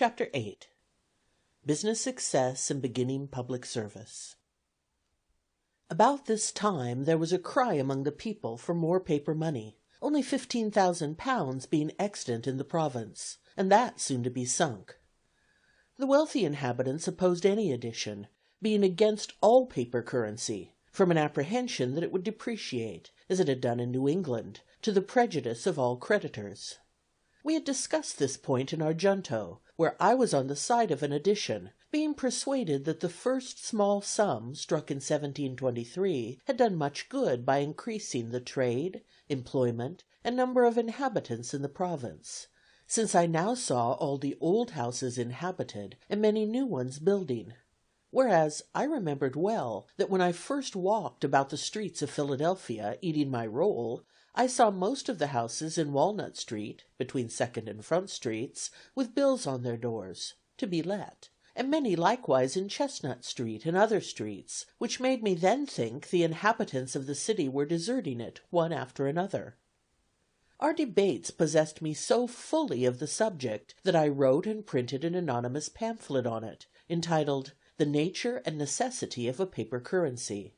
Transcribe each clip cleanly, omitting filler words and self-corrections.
Chapter 8. Business Success and Beginning Public Service. About this time there was a cry among the people for more paper money, only £15,000 being extant in the province, and that soon to be sunk. The wealthy inhabitants opposed any addition, being against all paper currency, from an apprehension that it would depreciate, as it had done in New England, to the prejudice of all creditors. We had discussed this point in our junto, where I was on the side of an addition, being persuaded that the first small sum, struck in 1723, had done much good by increasing the trade, employment, and number of inhabitants in the province, since I now saw all the old houses inhabited, and many new ones building. Whereas I remembered well that when I first walked about the streets of Philadelphia eating my roll, I saw most of the houses in Walnut Street, between Second and Front Streets, with bills on their doors, to be let, and many likewise in Chestnut Street and other streets, which made me then think the inhabitants of the city were deserting it one after another. Our debates possessed me so fully of the subject that I wrote and printed an anonymous pamphlet on it, entitled The Nature and Necessity of a Paper Currency.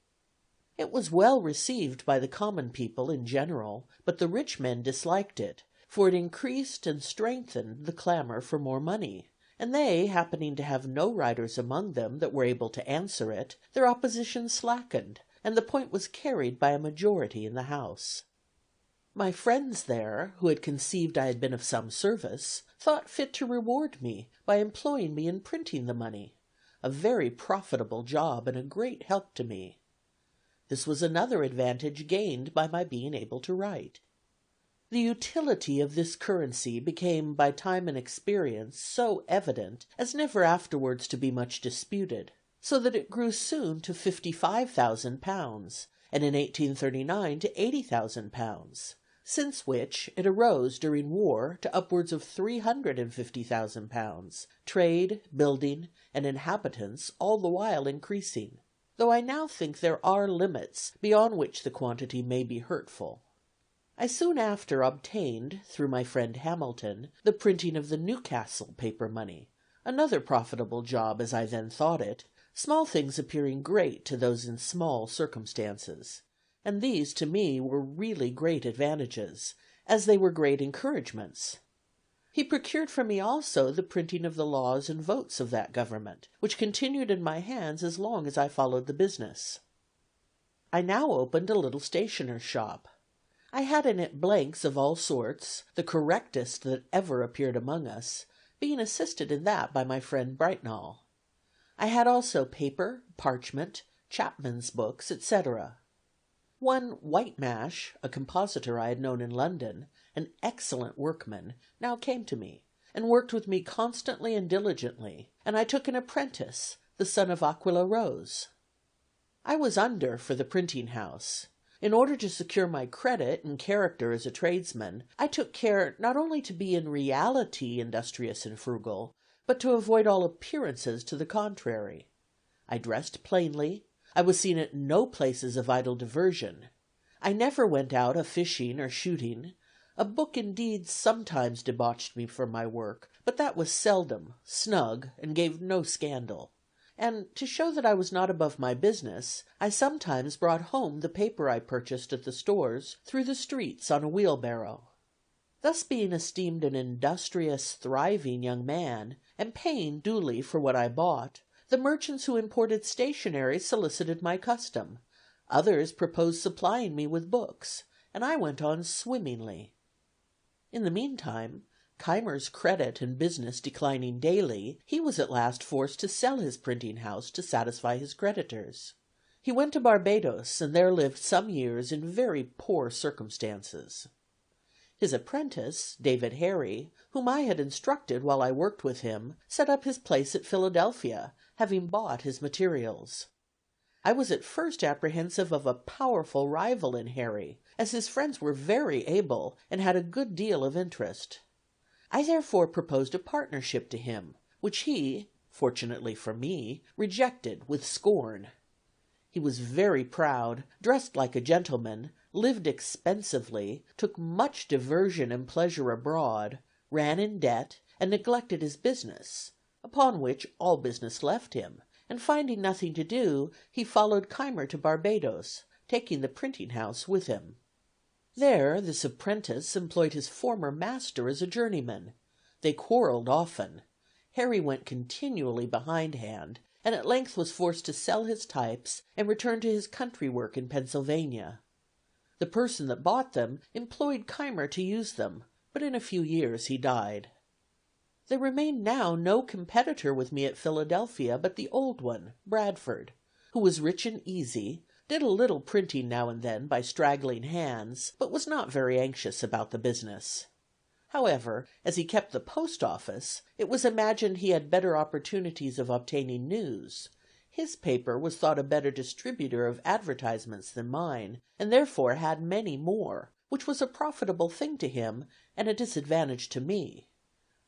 It was well received by the common people in general, but the rich men disliked it, for it increased and strengthened the clamor for more money, and they, happening to have no writers among them that were able to answer it, their opposition slackened, and the point was carried by a majority in the House. My friends there, who had conceived I had been of some service, thought fit to reward me by employing me in printing the money, a very profitable job and a great help to me. This was another advantage gained by my being able to write. The utility of this currency became by time and experience so evident as never afterwards to be much disputed, so that it grew soon to £55,000, and in 1839 to £80,000, since which it arose during war to upwards of £350,000, trade, building, and inhabitants all the while increasing, though I now think there are limits beyond which the quantity may be hurtful. I soon after obtained, through my friend Hamilton, the printing of the Newcastle paper money, another profitable job as I then thought it, small things appearing great to those in small circumstances, and these to me were really great advantages, as they were great encouragements. He procured for me also the printing of the laws and votes of that government, which continued in my hands as long as I followed the business. I now opened a little stationer's shop. I had in it blanks of all sorts, the correctest that ever appeared among us, being assisted in that by my friend Brightnall. I had also paper, parchment, chapman's books, etc. One Whitemash, a compositor I had known in London, an excellent workman, now came to me, and worked with me constantly and diligently, and I took an apprentice, the son of Aquila Rose. I was under for the printing house. In order to secure my credit and character as a tradesman, I took care not only to be in reality industrious and frugal, but to avoid all appearances to the contrary. I dressed plainly. I was seen at no places of idle diversion. I never went out a-fishing or shooting. A book indeed sometimes debauched me from my work, but that was seldom, snug, and gave no scandal. And to show that I was not above my business, I sometimes brought home the paper I purchased at the stores through the streets on a wheelbarrow. Thus being esteemed an industrious, thriving young man, and paying duly for what I bought, the merchants who imported stationery solicited my custom, others proposed supplying me with books, and I went on swimmingly. In the meantime, Keimer's credit and business declining daily, he was at last forced to sell his printing house to satisfy his creditors. He went to Barbados, and there lived some years in very poor circumstances. His apprentice, David Harry, whom I had instructed while I worked with him, set up his place at Philadelphia, having bought his materials. I was at first apprehensive of a powerful rival in Harry, as his friends were very able, and had a good deal of interest. I therefore proposed a partnership to him, which he, fortunately for me, rejected with scorn. He was very proud, dressed like a gentleman, lived expensively, took much diversion and pleasure abroad, ran in debt, and neglected his business, upon which all business left him, and finding nothing to do, he followed Keimer to Barbados, taking the printing house with him. There this apprentice employed his former master as a journeyman. They quarrelled often. Harry went continually behindhand, and at length was forced to sell his types and return to his country work in Pennsylvania. The person that bought them employed Keimer to use them, but in a few years he died. There remained now no competitor with me at Philadelphia but the old one, Bradford, who was rich and easy, did a little printing now and then by straggling hands, but was not very anxious about the business. However, as he kept the post office, it was imagined he had better opportunities of obtaining news. His paper was thought a better distributor of advertisements than mine, and therefore had many more, which was a profitable thing to him and a disadvantage to me.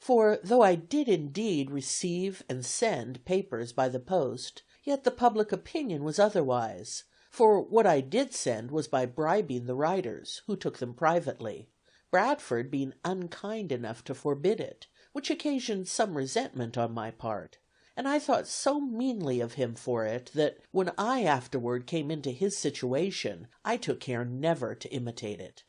For though I did indeed receive and send papers by the post, yet the public opinion was otherwise, for what I did send was by bribing the writers, who took them privately, Bradford being unkind enough to forbid it, which occasioned some resentment on my part, and I thought so meanly of him for it that when I afterward came into his situation I took care never to imitate it.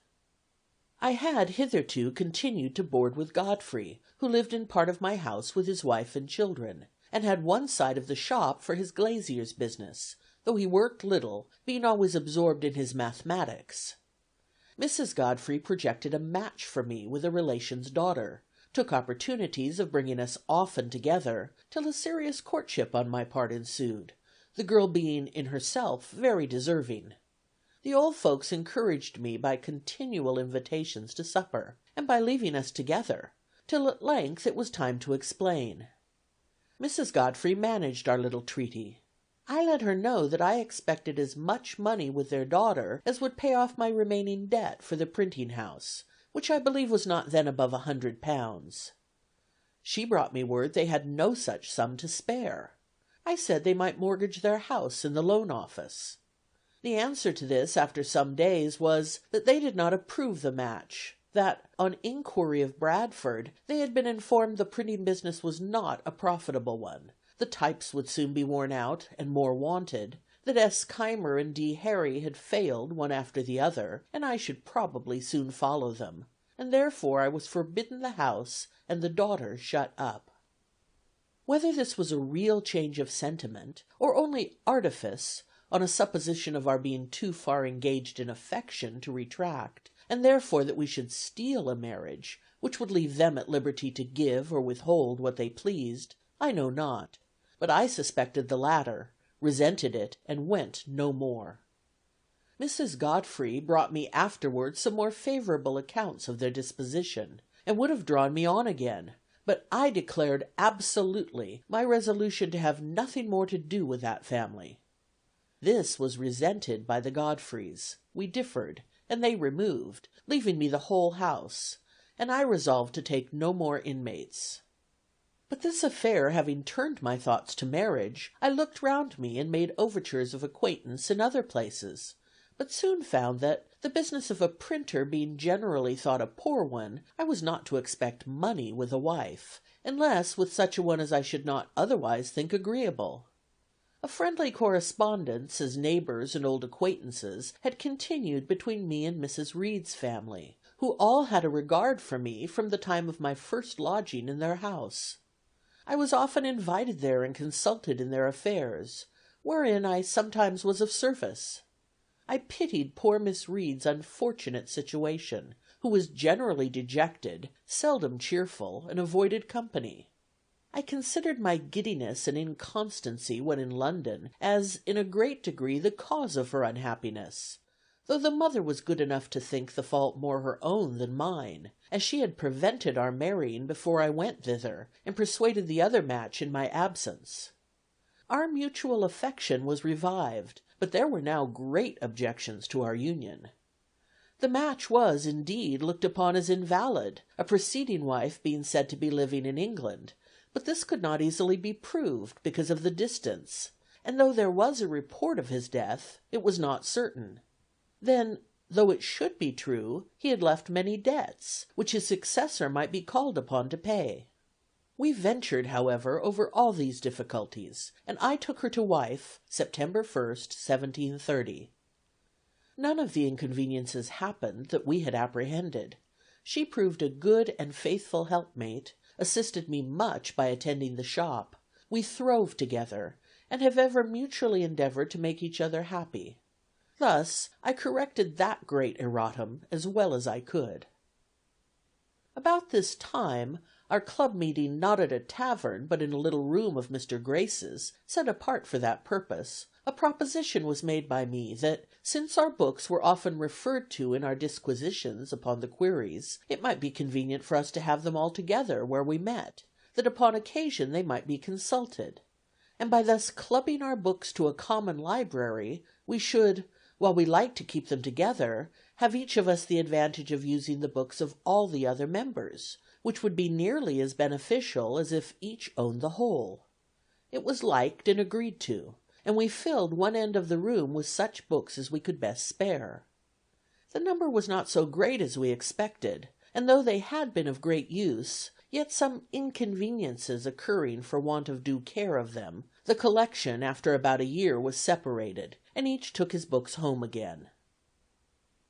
I had hitherto continued to board with Godfrey, who lived in part of my house with his wife and children, and had one side of the shop for his glazier's business, though he worked little, being always absorbed in his mathematics. Mrs. Godfrey projected a match for me with a relation's daughter, took opportunities of bringing us often together, till a serious courtship on my part ensued, the girl being in herself very deserving. The old folks encouraged me by continual invitations to supper, and by leaving us together, till at length it was time to explain. Mrs. Godfrey managed our little treaty. I let her know that I expected as much money with their daughter as would pay off my remaining debt for the printing house, which I believe was not then above £100. She brought me word they had no such sum to spare. I said they might mortgage their house in the loan office. The answer to this, after some days, was that they did not approve the match, that, on inquiry of Bradford, they had been informed the printing business was not a profitable one, the types would soon be worn out and more wanted, that S. Keimer and D. Harry had failed one after the other, and I should probably soon follow them, and therefore I was forbidden the house and the daughter shut up. Whether this was a real change of sentiment, or only artifice, on a supposition of our being too far engaged in affection to retract, and therefore that we should steal a marriage, which would leave them at liberty to give or withhold what they pleased, I know not, but I suspected the latter, resented it, and went no more. Mrs. Godfrey brought me afterwards some more favorable accounts of their disposition, and would have drawn me on again, but I declared absolutely my resolution to have nothing more to do with that family. This was resented by the Godfreys. We differed, and they removed, leaving me the whole house, and I resolved to take no more inmates. But this affair having turned my thoughts to marriage, I looked round me and made overtures of acquaintance in other places, but soon found that, the business of a printer being generally thought a poor one, I was not to expect money with a wife, unless with such a one as I should not otherwise think agreeable. A friendly correspondence, as neighbors and old acquaintances, had continued between me and Mrs. Reed's family, who all had a regard for me from the time of my first lodging in their house. I was often invited there and consulted in their affairs, wherein I sometimes was of service. I pitied poor Miss Reed's unfortunate situation, who was generally dejected, seldom cheerful, and avoided company. I considered my giddiness and inconstancy when in London as in a great degree the cause of her unhappiness, though the mother was good enough to think the fault more her own than mine, as she had prevented our marrying before I went thither, and persuaded the other match in my absence. Our mutual affection was revived, but there were now great objections to our union. The match was, indeed, looked upon as invalid, a preceding wife being said to be living in England, but this could not easily be proved because of the distance, and though there was a report of his death, it was not certain. Then, though it should be true, he had left many debts, which his successor might be called upon to pay. We ventured, however, over all these difficulties, and I took her to wife September 1st, 1730. None of the inconveniences happened that we had apprehended. She proved a good and faithful helpmate, assisted me much by attending the shop. We throve together, and have ever mutually endeavored to make each other happy. Thus I corrected that great erratum as well as I could. About this time, our club meeting not at a tavern, but in a little room of Mr. Grace's, set apart for that purpose, a proposition was made by me that, since our books were often referred to in our disquisitions upon the queries, it might be convenient for us to have them all together where we met, that upon occasion they might be consulted, and by thus clubbing our books to a common library, we should, while we liked to keep them together, have each of us the advantage of using the books of all the other members, which would be nearly as beneficial as if each owned the whole. It was liked and agreed to, and we filled one end of the room with such books as we could best spare. The number was not so great as we expected, and though they had been of great use, yet some inconveniences occurring for want of due care of them, the collection after about a year was separated, and each took his books home again.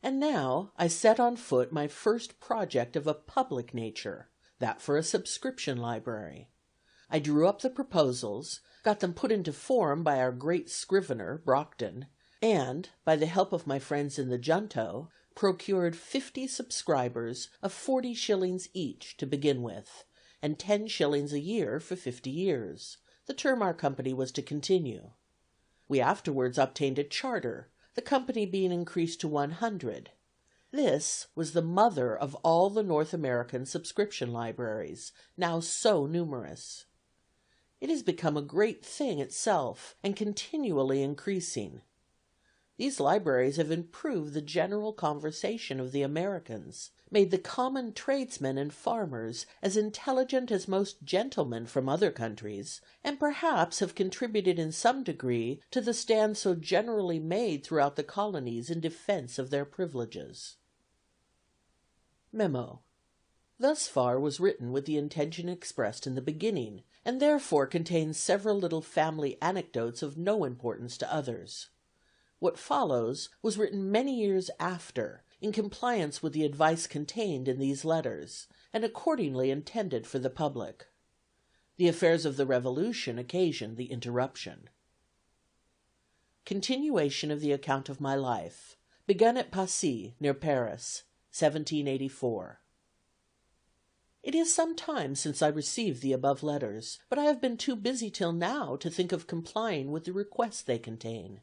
And now I set on foot my first project of a public nature, that for a subscription library. I drew up the proposals, got them put into form by our great scrivener, Brockton, and, by the help of my friends in the junto, procured 50 subscribers of 40 shillings each to begin with, and 10 shillings a year for 50 years, the term our company was to continue. We afterwards obtained a charter, the company being increased to 100. This was the mother of all the North American subscription libraries, now so numerous. It has become a great thing itself, and continually increasing. These libraries have improved the general conversation of the Americans, made the common tradesmen and farmers as intelligent as most gentlemen from other countries, and perhaps have contributed in some degree to the stand so generally made throughout the colonies in defense of their privileges. Memo. Thus far was written with the intention expressed in the beginning, and therefore contains several little family anecdotes of no importance to others. What follows was written many years after, in compliance with the advice contained in these letters, and accordingly intended for the public. The affairs of the Revolution occasioned the interruption. Continuation of the account of my life, begun at Passy, near Paris, 1784. It is some time since I received the above letters, but I have been too busy till now to think of complying with the requests they contain.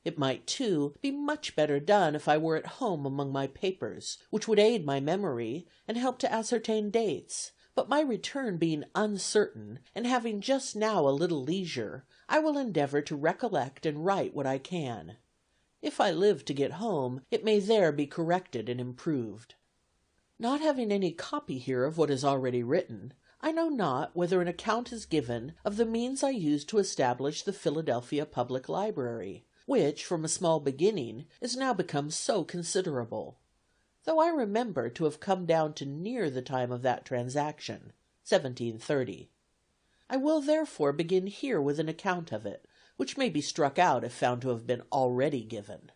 It might, too, be much better done if I were at home among my papers, which would aid my memory, and help to ascertain dates, but my return being uncertain, and having just now a little leisure, I will endeavor to recollect and write what I can. If I live to get home, it may there be corrected and improved. Not having any copy here of what is already written, I know not whether an account is given of the means I used to establish the Philadelphia Public Library, which, from a small beginning, is now become so considerable, though I remember to have come down to near the time of that transaction, 1730. I will therefore begin here with an account of it, which may be struck out if found to have been already given.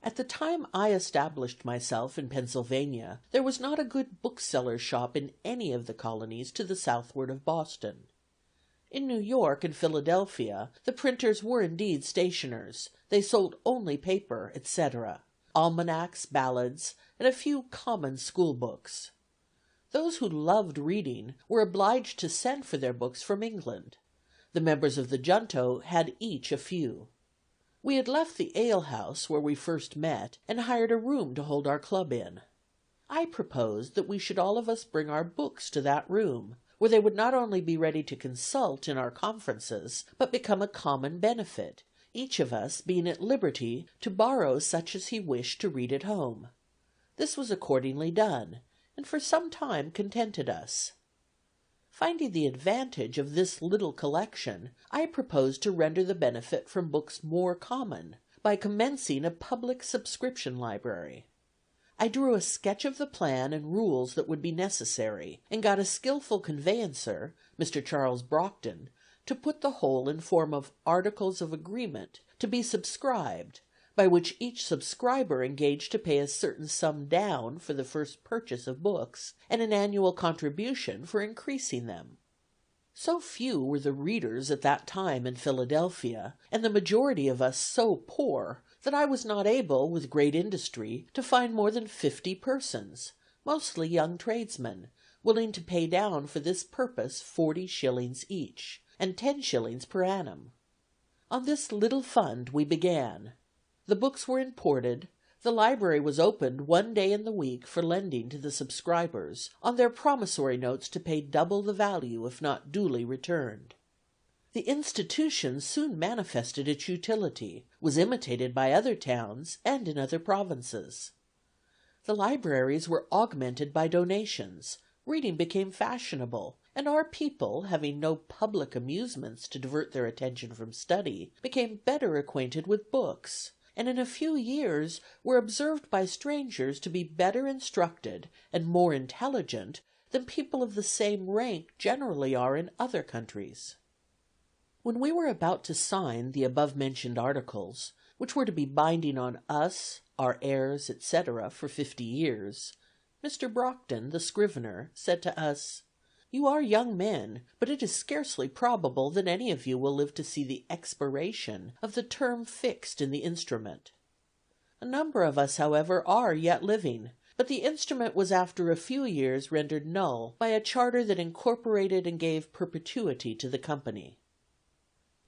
At the time I established myself in Pennsylvania, there was not a good bookseller's shop in any of the colonies to the southward of Boston. In New York and Philadelphia, the printers were indeed stationers. They sold only paper, etc., almanacs, ballads, and a few common school books. Those who loved reading were obliged to send for their books from England. The members of the junto had each a few. We had left the alehouse where we first met, and hired a room to hold our club in. I proposed that we should all of us bring our books to that room, where they would not only be ready to consult in our conferences, but become a common benefit, each of us being at liberty to borrow such as he wished to read at home. This was accordingly done, and for some time contented us. Finding the advantage of this little collection, I proposed to render the benefit from books more common, by commencing a public subscription library. I drew a sketch of the plan and rules that would be necessary, and got a skilful conveyancer, Mr. Charles Brockton, to put the whole in form of articles of agreement to be subscribed, by which each subscriber engaged to pay a certain sum down for the first purchase of books, and an annual contribution for increasing them. So few were the readers at that time in Philadelphia, and the majority of us so poor, that I was not able, with great industry, to find more than 50 persons, mostly young tradesmen, willing to pay down for this purpose 40 shillings each, and 10 shillings per annum. On this little fund we began. The books were imported, the library was opened one day in the week for lending to the subscribers, on their promissory notes to pay double the value if not duly returned. The institution soon manifested its utility, was imitated by other towns and in other provinces. The libraries were augmented by donations, reading became fashionable, and our people, having no public amusements to divert their attention from study, became better acquainted with books, and in a few years were observed by strangers to be better instructed and more intelligent than people of the same rank generally are in other countries. When we were about to sign the above-mentioned articles, which were to be binding on us, our heirs, etc., for 50 years, Mr. Brockton, the scrivener, said to us, "You are young men, but it is scarcely probable that any of you will live to see the expiration of the term fixed in the instrument. A number of us, however, are yet living, but the instrument was after a few years rendered null by a charter that incorporated and gave perpetuity to the company."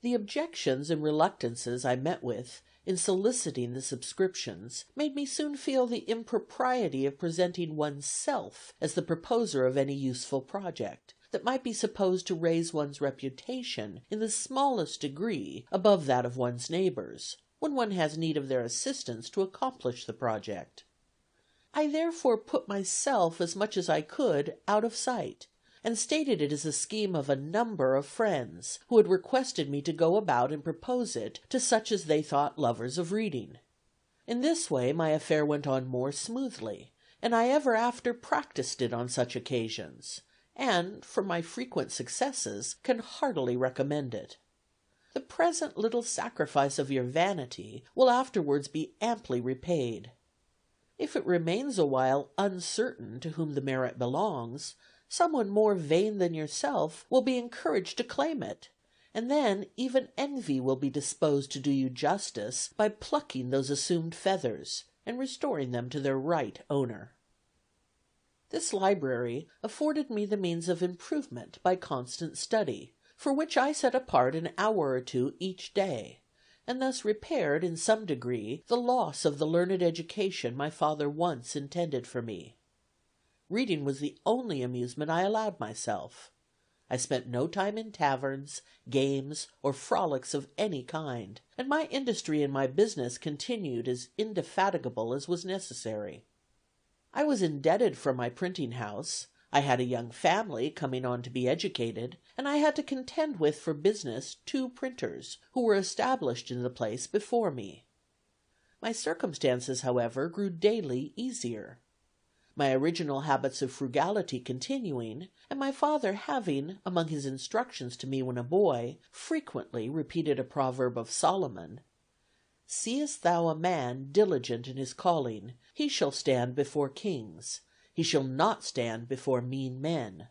The objections and reluctances I met with in soliciting the subscriptions made me soon feel the impropriety of presenting one's self as the proposer of any useful project, that might be supposed to raise one's reputation in the smallest degree above that of one's neighbors, when one has need of their assistance to accomplish the project. I therefore put myself as much as I could out of sight, and stated it as a scheme of a number of friends, who had requested me to go about and propose it to such as they thought lovers of reading. In this way my affair went on more smoothly, and I ever after practised it on such occasions, and, from my frequent successes, can heartily recommend it. The present little sacrifice of your vanity will afterwards be amply repaid. If it remains a while uncertain to whom the merit belongs, someone more vain than yourself will be encouraged to claim it, and then even envy will be disposed to do you justice by plucking those assumed feathers, and restoring them to their right owner. This library afforded me the means of improvement by constant study, for which I set apart an hour or two each day, and thus repaired in some degree the loss of the learned education my father once intended for me. Reading was the only amusement I allowed myself. I spent no time in taverns, games, or frolics of any kind, and my industry in my business continued as indefatigable as was necessary. I was indebted for my printing house, I had a young family coming on to be educated, and I had to contend with for business 2 printers, who were established in the place before me. My circumstances, however, grew daily easier. My original habits of frugality continuing, and my father having, among his instructions to me when a boy, frequently repeated a proverb of Solomon, "Seest thou a man diligent in his calling, he shall stand before kings, he shall not stand before mean men,"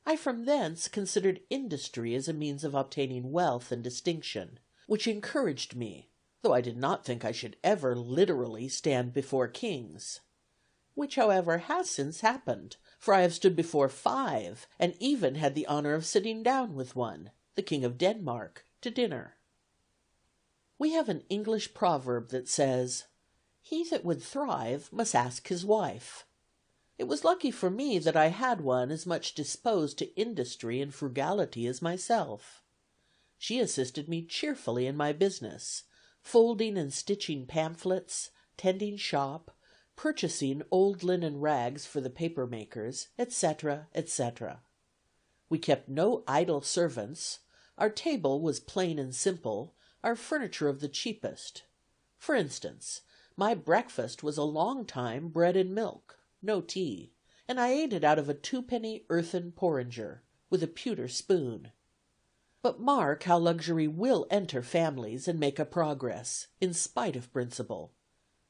I from thence considered industry as a means of obtaining wealth and distinction, which encouraged me, though I did not think I should ever literally stand before kings. Which, however, has since happened, for I have stood before 5, and even had the honor of sitting down with one, the King of Denmark, to dinner. We have an English proverb that says, "He that would thrive must ask his wife." It was lucky for me that I had one as much disposed to industry and frugality as myself. She assisted me cheerfully in my business, folding and stitching pamphlets, tending shop, purchasing old linen rags for the paper makers, etc., etc. We kept no idle servants, our table was plain and simple, our furniture of the cheapest. For instance, My breakfast was a long time bread and milk, no tea, and I ate it out of a twopenny earthen porringer, with a pewter spoon. But mark how luxury will enter families and make a progress, in spite of principle.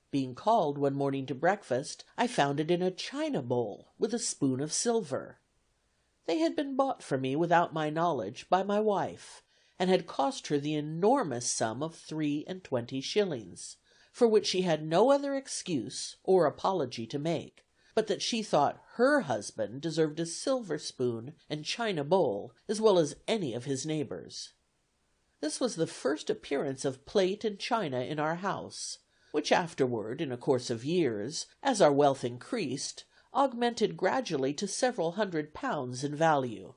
Being called one morning to breakfast, I found it in a china bowl, with a spoon of silver. They had been bought for me without my knowledge by my wife, and had cost her the enormous sum of 23 shillings, for which she had no other excuse or apology to make, but that she thought her husband deserved a silver spoon and china bowl as well as any of his neighbors. This was the first appearance of plate and china in our house, which afterward, in a course of years, as our wealth increased, augmented gradually to several £100 in value.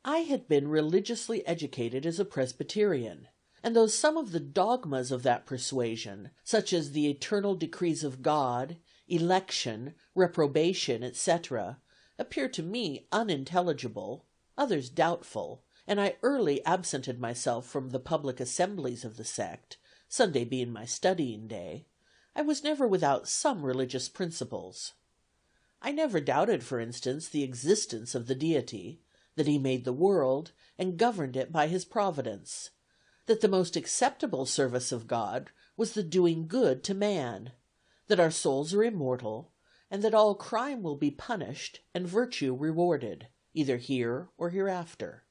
I had been religiously educated as a Presbyterian, and though some of the dogmas of that persuasion, such as the eternal decrees of God, election, reprobation, etc., appear to me unintelligible, others doubtful, and I early absented myself from the public assemblies of the sect, Sunday being my studying day, I was never without some religious principles. I never doubted, for instance, the existence of the Deity, that he made the world and governed it by his providence, that the most acceptable service of God was the doing good to man, that our souls are immortal, and that all crime will be punished and virtue rewarded, either here or hereafter.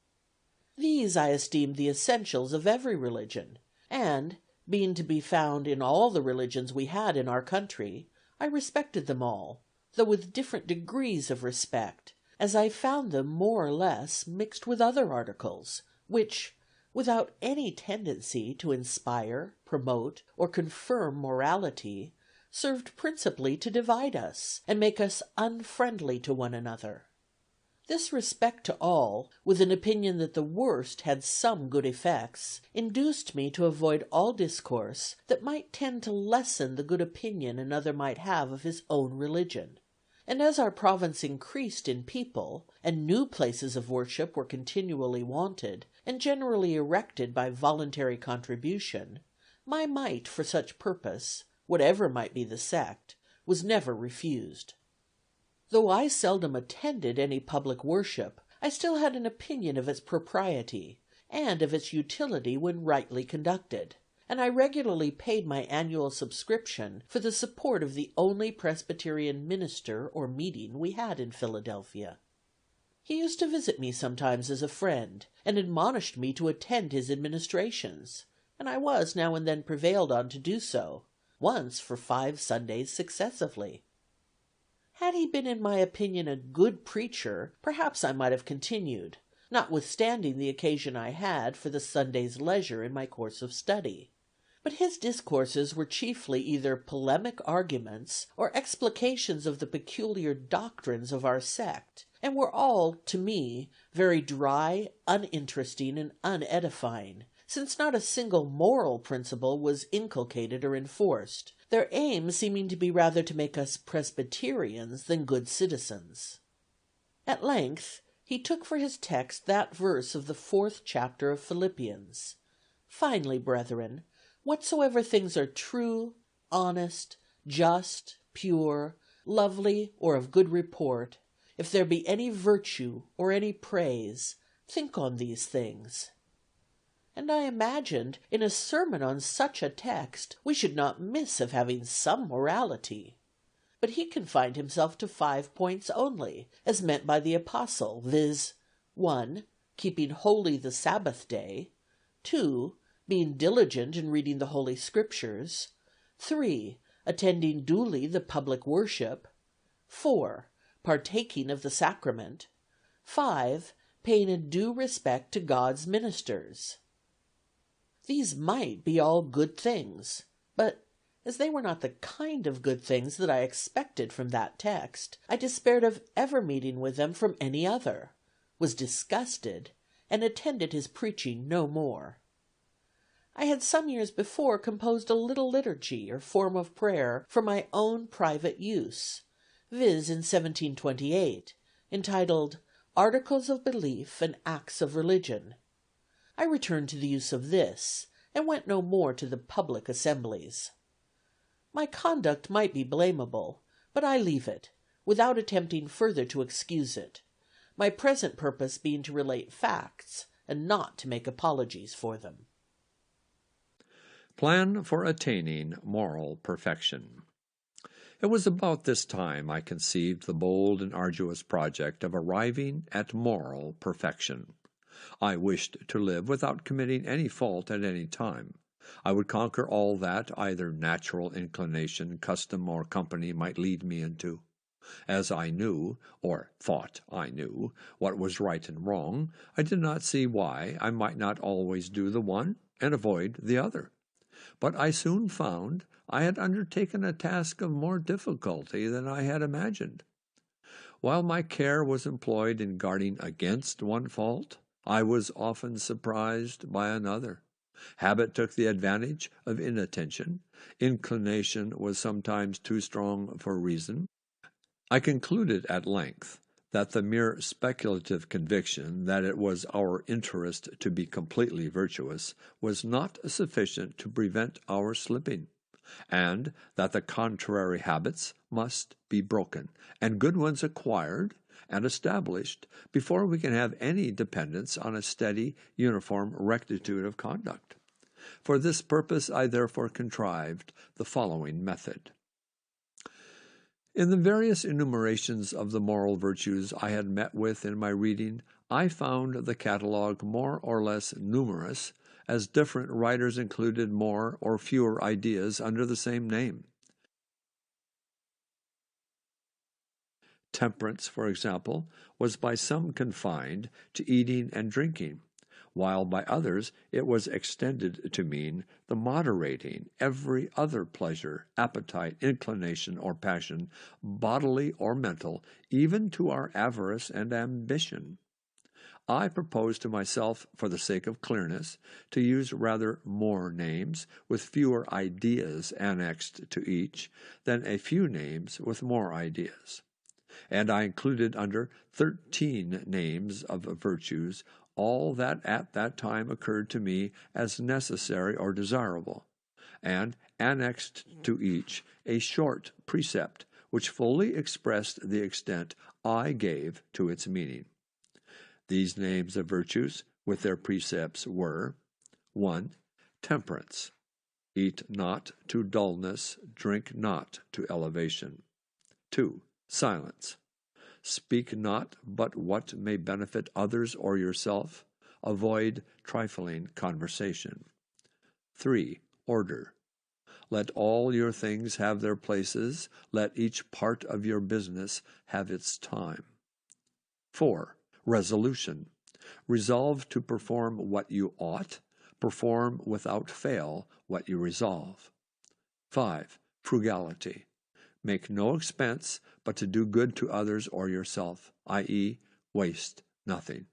These I esteemed the essentials of every religion, and, being to be found in all the religions we had in our country, I respected them all, though with different degrees of respect, as I found them more or less mixed with other articles, which, without any tendency to inspire, promote, or confirm morality, served principally to divide us, and make us unfriendly to one another. This respect to all, with an opinion that the worst had some good effects, induced me to avoid all discourse that might tend to lessen the good opinion another might have of his own religion. And as our province increased in people, and new places of worship were continually wanted, and generally erected by voluntary contribution, my mite for such purpose, whatever might be the sect, was never refused. Though I seldom attended any public worship, I still had an opinion of its propriety, and of its utility when rightly conducted, and I regularly paid my annual subscription for the support of the only Presbyterian minister or meeting we had in Philadelphia. He used to visit me sometimes as a friend, and admonished me to attend his administrations, and I was now and then prevailed on to do so, once for 5 Sundays successively. Had he been in my opinion a good preacher, perhaps I might have continued, notwithstanding the occasion I had for the Sunday's leisure in my course of study. But his discourses were chiefly either polemic arguments or explications of the peculiar doctrines of our sect, and were all, to me, very dry, uninteresting, and unedifying, since not a single moral principle was inculcated or enforced, their aim seeming to be rather to make us Presbyterians than good citizens. At length he took for his text that verse of the 4th chapter of Philippians, "Finally, brethren, whatsoever things are true, honest, just, pure, lovely, or of good report, if there be any virtue or any praise, think on these things." And I imagined, in a sermon on such a text, we should not miss of having some morality. But he confined himself to 5 points only, as meant by the apostle, viz., 1. Keeping holy the Sabbath day; 2. Being diligent in reading the Holy Scriptures; 3. Attending duly the public worship; 4. Partaking of the sacrament; 5. Paying a due respect to God's ministers. These might be all good things, but as they were not the kind of good things that I expected from that text, I despaired of ever meeting with them from any other, was disgusted, and attended his preaching no more. I had some years before composed a little liturgy or form of prayer for my own private use, viz. in 1728, entitled Articles of Belief and Acts of Religion. I returned to the use of this, and went no more to the public assemblies. My conduct might be blamable, but I leave it, without attempting further to excuse it, my present purpose being to relate facts, and not to make apologies for them. Plan for attaining moral perfection. It was about this time I conceived the bold and arduous project of arriving at moral perfection. I wished to live without committing any fault at any time. I would conquer all that either natural inclination, custom, or company might lead me into. As I knew, or thought I knew, what was right and wrong, I did not see why I might not always do the one and avoid the other. But I soon found I had undertaken a task of more difficulty than I had imagined. While my care was employed in guarding against one fault, I was often surprised by another. Habit took the advantage of inattention. Inclination was sometimes too strong for reason. I concluded at length that the mere speculative conviction that it was our interest to be completely virtuous was not sufficient to prevent our slipping, and that the contrary habits must be broken, and good ones acquired and established before we can have any dependence on a steady, uniform rectitude of conduct. For this purpose I therefore contrived the following method. In the various enumerations of the moral virtues I had met with in my reading, I found the catalogue more or less numerous, as different writers included more or fewer ideas under the same name. Temperance, for example, was by some confined to eating and drinking, while by others it was extended to mean the moderating every other pleasure, appetite, inclination, or passion, bodily or mental, even to our avarice and ambition. I propose to myself, for the sake of clearness, to use rather more names with fewer ideas annexed to each than a few names with more ideas. And I included under 13 names of virtues all that at that time occurred to me as necessary or desirable, and annexed to each a short precept which fully expressed the extent I gave to its meaning. These names of virtues, with their precepts, were 1. Temperance. Eat not to dullness, drink not to elevation. 2. Silence. Speak not but what may benefit others or yourself. Avoid trifling conversation. 3. Order. Let all your things have their places. Let each part of your business have its time. 4. Resolution. Resolve to perform what you ought. Perform without fail what you resolve. 5. Frugality. Make no expense but to do good to others or yourself, i.e., waste nothing.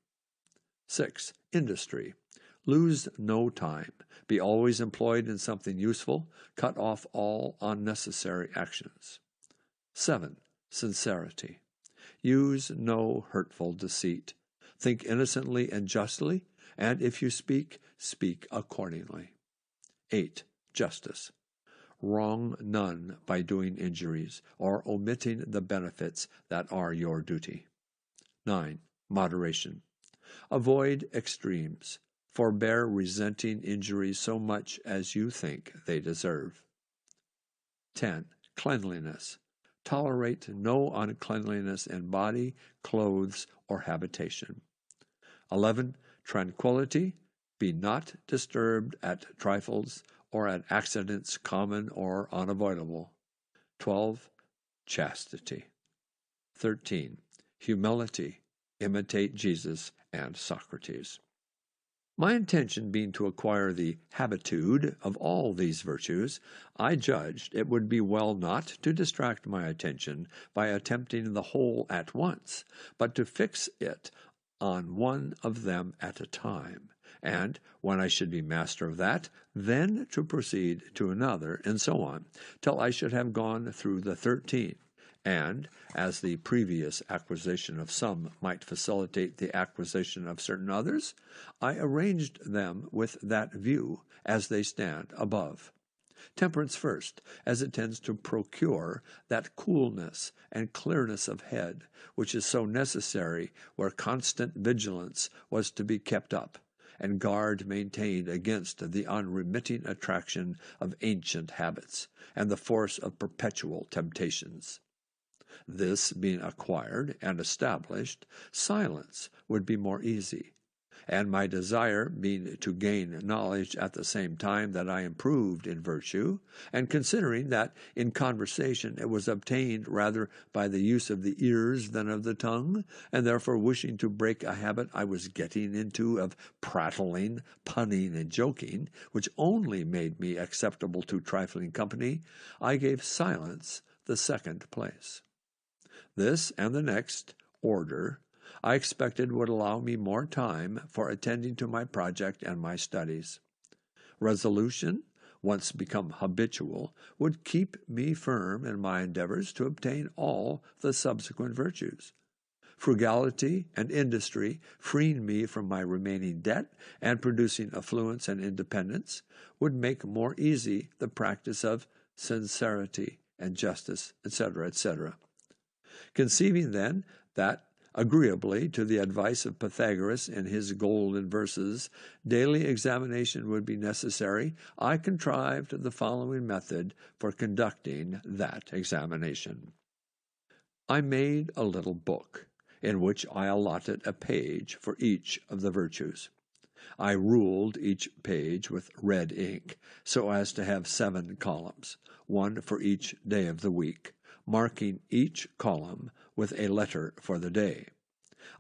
6. Industry. Lose no time. Be always employed in something useful. Cut off all unnecessary actions. 7. Sincerity. Use no hurtful deceit. Think innocently and justly, and if you speak, speak accordingly. 8. Justice. Wrong none by doing injuries or omitting the benefits that are your duty. 9. Moderation. Avoid extremes. Forbear resenting injuries so much as you think they deserve. 10. Cleanliness. Tolerate no uncleanliness in body, clothes, or habitation. 11. Tranquility. Be not disturbed at trifles or at accidents common or unavoidable. 12. Chastity. 13. Humility. Imitate Jesus and Socrates. My intention being to acquire the habitude of all these virtues, I judged it would be well not to distract my attention by attempting the whole at once, but to fix it on one of them at a time, and when I should be master of that, then to proceed to another, and so on, till I should have gone through the 13. And, as the previous acquisition of some might facilitate the acquisition of certain others, I arranged them with that view, as they stand above. temperance first, as it tends to procure that coolness and clearness of head which is so necessary where constant vigilance was to be kept up, and guard maintained against the unremitting attraction of ancient habits and the force of perpetual temptations. This being acquired and established, silence would be more easy, and my desire being to gain knowledge at the same time that I improved in virtue, and considering that in conversation it was obtained rather by the use of the ears than of the tongue, and therefore wishing to break a habit I was getting into of prattling, punning, and joking, which only made me acceptable to trifling company, I gave silence the second place. This and the next, order, I expected would allow me more time for attending to my project and my studies. Resolution, once become habitual, would keep me firm in my endeavors to obtain all the subsequent virtues. Frugality and industry, freeing me from my remaining debt and producing affluence and independence, would make more easy the practice of sincerity and justice, etc., etc. Conceiving, then, that, agreeably to the advice of Pythagoras in his golden verses, daily examination would be necessary, I contrived the following method for conducting that examination. I made a little book, in which I allotted a page for each of the virtues. I ruled each page with red ink, so as to have 7 columns, one for each day of the week, marking each column with a letter for the day.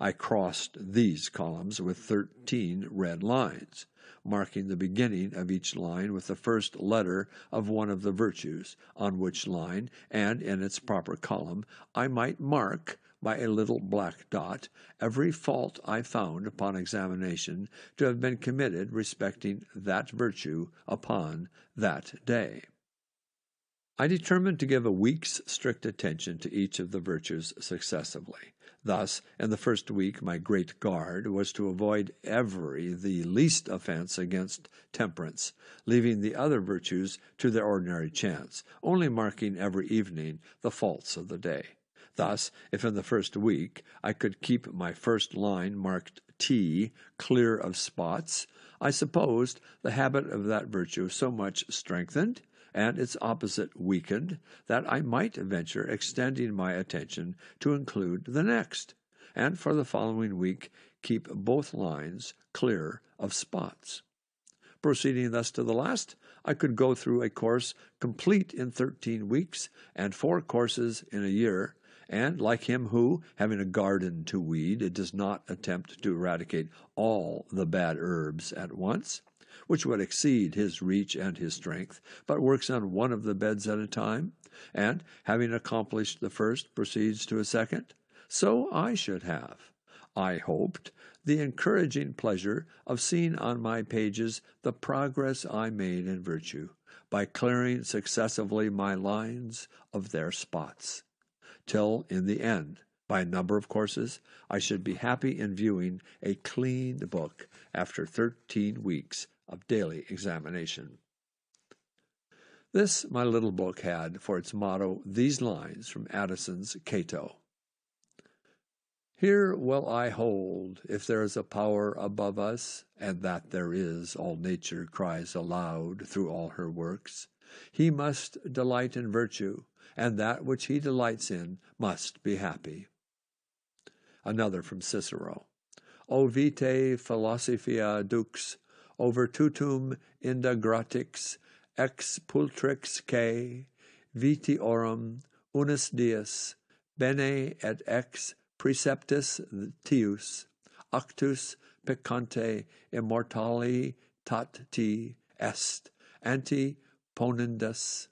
I crossed these columns with 13 red lines, marking the beginning of each line with the first letter of one of the virtues, on which line, and in its proper column, I might mark by a little black dot every fault I found upon examination to have been committed respecting that virtue upon that day. I determined to give a week's strict attention to each of the virtues successively. Thus, in the first week, my great guard was to avoid the least offense against temperance, leaving the other virtues to their ordinary chance, only marking every evening the faults of the day. Thus, if in the first week I could keep my first line marked T clear of spots, I supposed the habit of that virtue so much strengthened and its opposite weakened, that I might venture extending my attention to include the next, and for the following week keep both lines clear of spots. Proceeding thus to the last, I could go through a course complete in 13 weeks, and 4 courses in a year, and like him who, having a garden to weed, does not attempt to eradicate all the bad herbs at once, which would exceed his reach and his strength, but works on one of the beds at a time, and, having accomplished the first, proceeds to a second, so I should have, I hoped, the encouraging pleasure of seeing on my pages the progress I made in virtue, by clearing successively my lines of their spots, till in the end, by a number of courses, I should be happy in viewing a clean book after 13 weeks of daily examination. This, my little book, had for its motto these lines from Addison's Cato. Here will I hold, if there is a power above us, and that there is, all nature cries aloud through all her works. He must delight in virtue, and that which he delights in must be happy. Another from Cicero. O vitae philosophia dux, over tutum indagratix, ex pultrix que, vitiorum, unus dies, bene et ex preceptus tius, actus peccante immortali tati est, anti ponendus.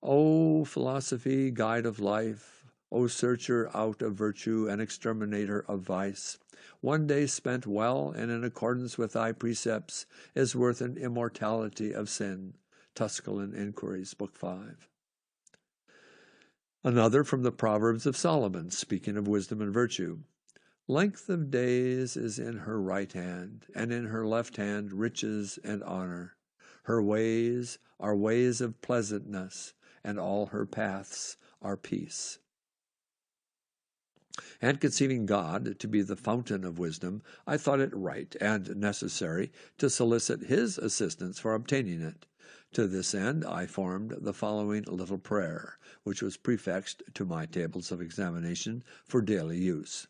O philosophy, guide of life, O searcher out of virtue and exterminator of vice, one day spent well and in accordance with thy precepts is worth an immortality of sin. Tusculan Inquiries, Book 5. Another from the Proverbs of Solomon, speaking of wisdom and virtue. Length of days is in her right hand, and in her left hand riches and honor. Her ways are ways of pleasantness, and all her paths are peace. And conceiving God to be the fountain of wisdom, I thought it right and necessary to solicit His assistance for obtaining it. To this end, I formed the following little prayer, which was prefixed to my tables of examination for daily use.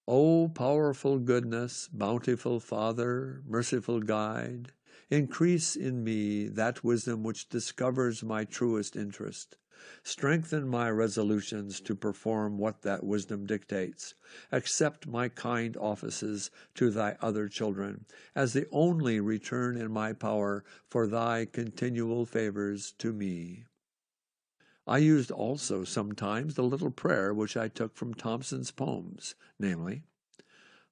O powerful goodness, bountiful Father, merciful Guide, increase in me that wisdom which discovers my truest interest. Strengthen my resolutions to perform what that wisdom dictates. Accept my kind offices to thy other children as the only return in my power for thy continual favors to me. I used also sometimes the little prayer which I took from Thomson's poems, namely,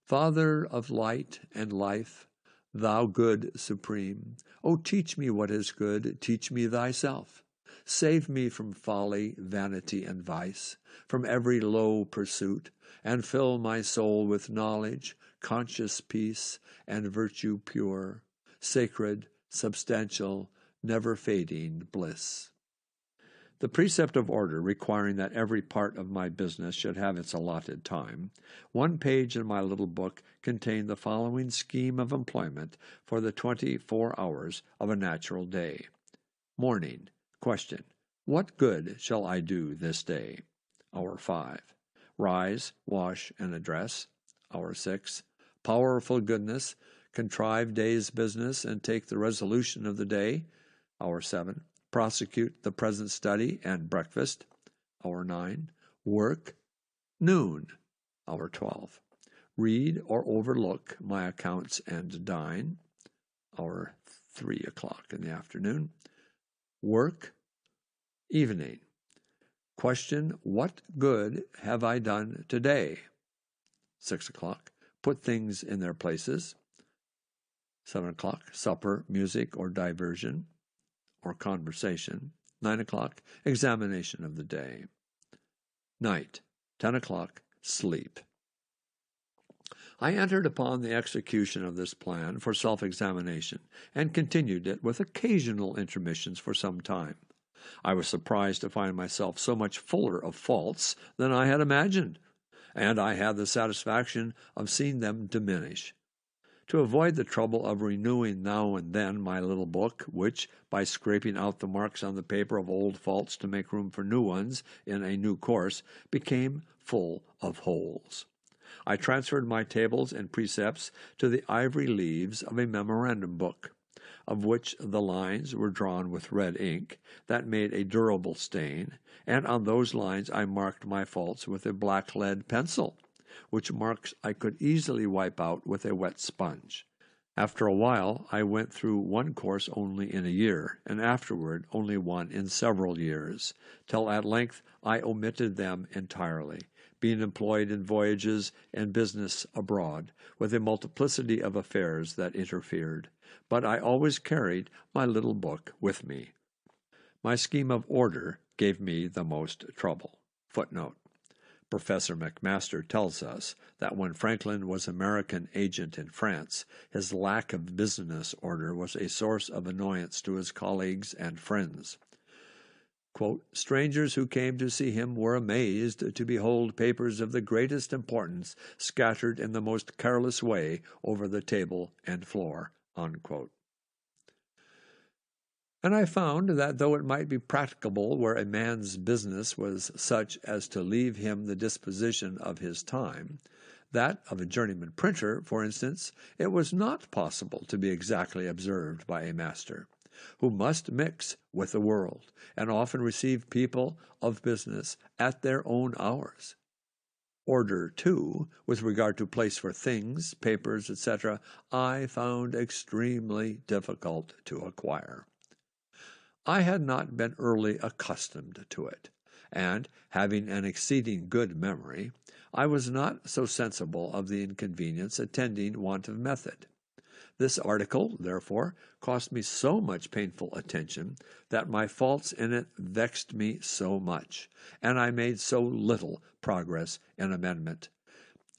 Father of light and life, thou good supreme, O teach me what is good, teach me thyself. Save me from folly, vanity, and vice, from every low pursuit, and fill my soul with knowledge, conscious peace, and virtue pure, sacred, substantial, never-fading bliss. The precept of order, requiring that every part of my business should have its allotted time, one page in my little book contained the following scheme of employment for the 24 hours of a natural day. Morning. Question. What good shall I do this day? Hour 5. Rise, wash, and address. Hour 6. Powerful goodness. Contrive day's business and take the resolution of the day. Hour 7. Prosecute the present study and breakfast. Hour 9. Work. Noon. Hour 12. Read or overlook my accounts and dine. Hour 3 o'clock in the afternoon. Work. Evening. Question, what good have I done today? 6 o'clock. Put things in their places. 7 o'clock. Supper, music, or diversion, or conversation. 9 o'clock. Examination of the day. Night. 10 o'clock. Sleep. I entered upon the execution of this plan for self-examination and continued it with occasional intermissions for some time. I was surprised to find myself so much fuller of faults than I had imagined, and I had the satisfaction of seeing them diminish. To avoid the trouble of renewing now and then my little book, which, by scraping out the marks on the paper of old faults to make room for new ones in a new course, became full of holes, I transferred my tables and precepts to the ivory leaves of a memorandum book, of which the lines were drawn with red ink that made a durable stain, and on those lines I marked my faults with a black lead pencil, which marks I could easily wipe out with a wet sponge. After a while, I went through one course only in a year, and afterward only one in several years, till at length I omitted them entirely, being employed in voyages and business abroad, with a multiplicity of affairs that interfered. But I always carried my little book with me. My scheme of order gave me the most trouble. Footnote. Professor McMaster tells us that when Franklin was American agent in France, his lack of business order was a source of annoyance to his colleagues and friends. Quote, strangers who came to see him were amazed to behold papers of the greatest importance scattered in the most careless way over the table and floor. Unquote. And I found that though it might be practicable where a man's business was such as to leave him the disposition of his time, that of a journeyman printer, for instance, it was not possible to be exactly observed by a master, who must mix with the world, and often receive people of business at their own hours. Order, too, with regard to place for things, papers, etc., I found extremely difficult to acquire. I had not been early accustomed to it, and, having an exceeding good memory, I was not so sensible of the inconvenience attending want of method. This article, therefore, cost me so much painful attention that my faults in it vexed me so much, and I made so little progress in amendment,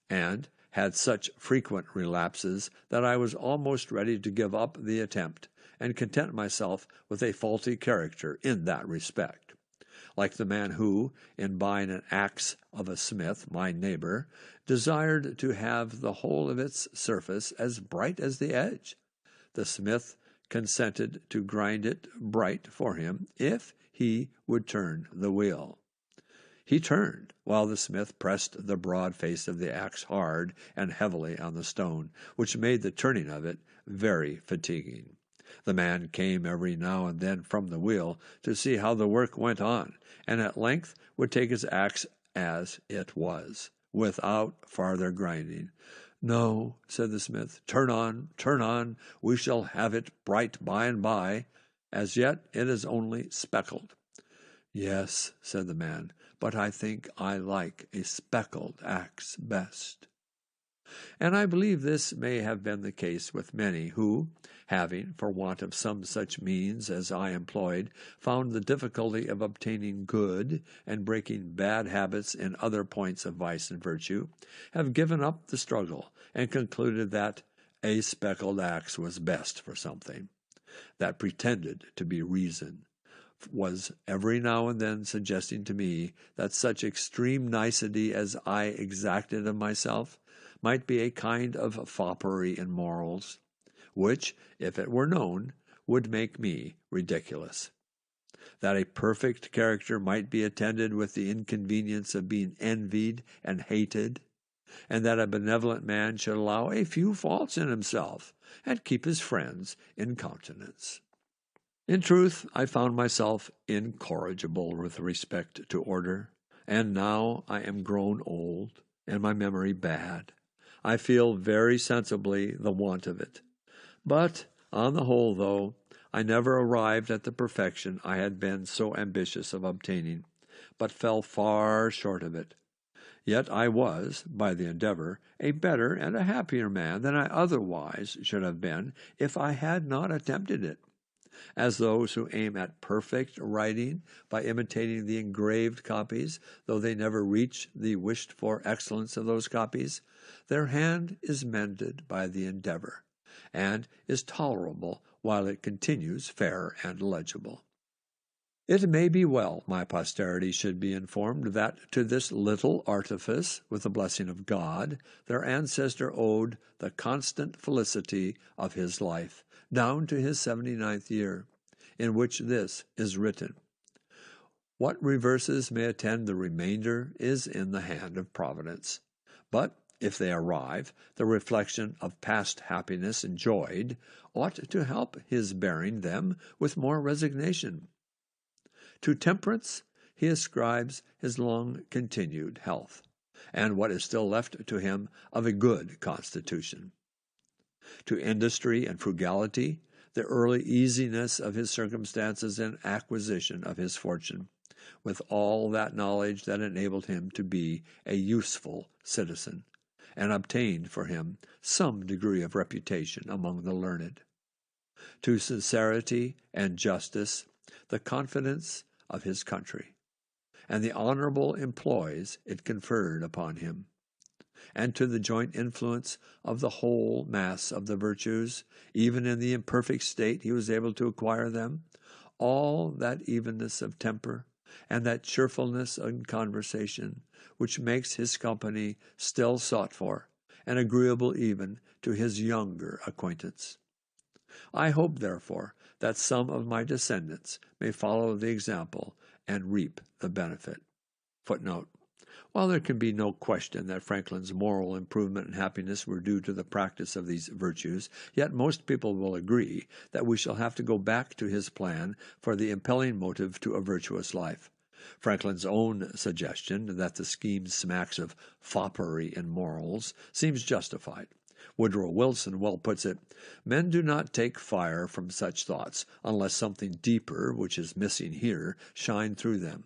and had such frequent relapses that I was almost ready to give up the attempt, and content myself with a faulty character in that respect. Like the man who, in buying an axe of a smith, my neighbor, desired to have the whole of its surface as bright as the edge. The smith consented to grind it bright for him if he would turn the wheel. He turned, while the smith pressed the broad face of the axe hard and heavily on the stone, which made the turning of it very fatiguing. The man came every now and then from the wheel to see how the work went on, and at length would take his axe as it was, without farther grinding. "No," said the smith, turn on, we shall have it bright by and by. As yet it is only speckled." "Yes," said the man, "but I think I like a speckled axe best." And I believe this may have been the case with many who, having, for want of some such means as I employed, found the difficulty of obtaining good and breaking bad habits in other points of vice and virtue, have given up the struggle and concluded that a speckled axe was best for something. That pretended to be reason was every now and then suggesting to me that such extreme nicety as I exacted of myself might be a kind of foppery in morals, which, if it were known, would make me ridiculous. That a perfect character might be attended with the inconvenience of being envied and hated, and that a benevolent man should allow a few faults in himself, and keep his friends in countenance. In truth, I found myself incorrigible with respect to order, and now I am grown old, and my memory bad. I feel very sensibly the want of it. But, on the whole, though, I never arrived at the perfection I had been so ambitious of obtaining, but fell far short of it. Yet I was, by the endeavor, a better and a happier man than I otherwise should have been if I had not attempted it. As those who aim at perfect writing by imitating the engraved copies, though they never reach the wished-for excellence of those copies, their hand is mended by the endeavor, and is tolerable while it continues fair and legible. It may be well my posterity should be informed that to this little artifice, with the blessing of God, their ancestor owed the constant felicity of his life, down to his 79th year, in which this is written. What reverses may attend the remainder is in the hand of Providence. But if they arrive, the reflection of past happiness enjoyed ought to help his bearing them with more resignation. To temperance he ascribes his long-continued health, and what is still left to him of a good constitution. To industry and frugality, the early easiness of his circumstances and acquisition of his fortune, with all that knowledge that enabled him to be a useful citizen, and obtained for him some degree of reputation among the learned. To sincerity and justice, the confidence of his country, and the honorable employs it conferred upon him, and to the joint influence of the whole mass of the virtues, even in the imperfect state he was able to acquire them, all that evenness of temper, and that cheerfulness in conversation, which makes his company still sought for, and agreeable even to his younger acquaintance. I hope, therefore, that some of my descendants may follow the example and reap the benefit. Footnote. While there can be no question that Franklin's moral improvement and happiness were due to the practice of these virtues, yet most people will agree that we shall have to go back to his plan for the impelling motive to a virtuous life. Franklin's own suggestion that the scheme smacks of foppery in morals seems justified. Woodrow Wilson well puts it, "Men do not take fire from such thoughts unless something deeper, which is missing here, shine through them."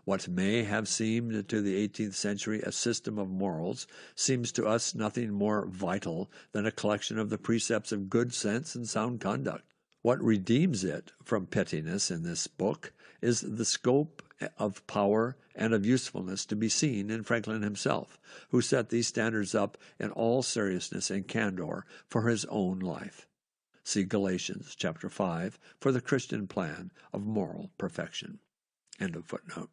What may have seemed to the 18th century a system of morals seems to us nothing more vital than a collection of the precepts of good sense and sound conduct. What redeems it from pettiness in this book is the scope of power and of usefulness to be seen in Franklin himself, who set these standards up in all seriousness and candor for his own life. See Galatians chapter 5 for the Christian plan of moral perfection. End of footnote.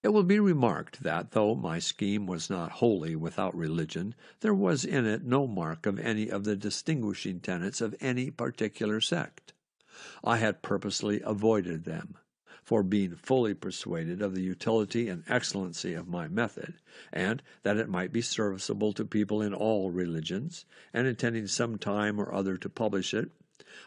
It will be remarked that, though my scheme was not wholly without religion, there was in it no mark of any of the distinguishing tenets of any particular sect. I had purposely avoided them, for being fully persuaded of the utility and excellency of my method, and that it might be serviceable to people in all religions, and intending some time or other to publish it,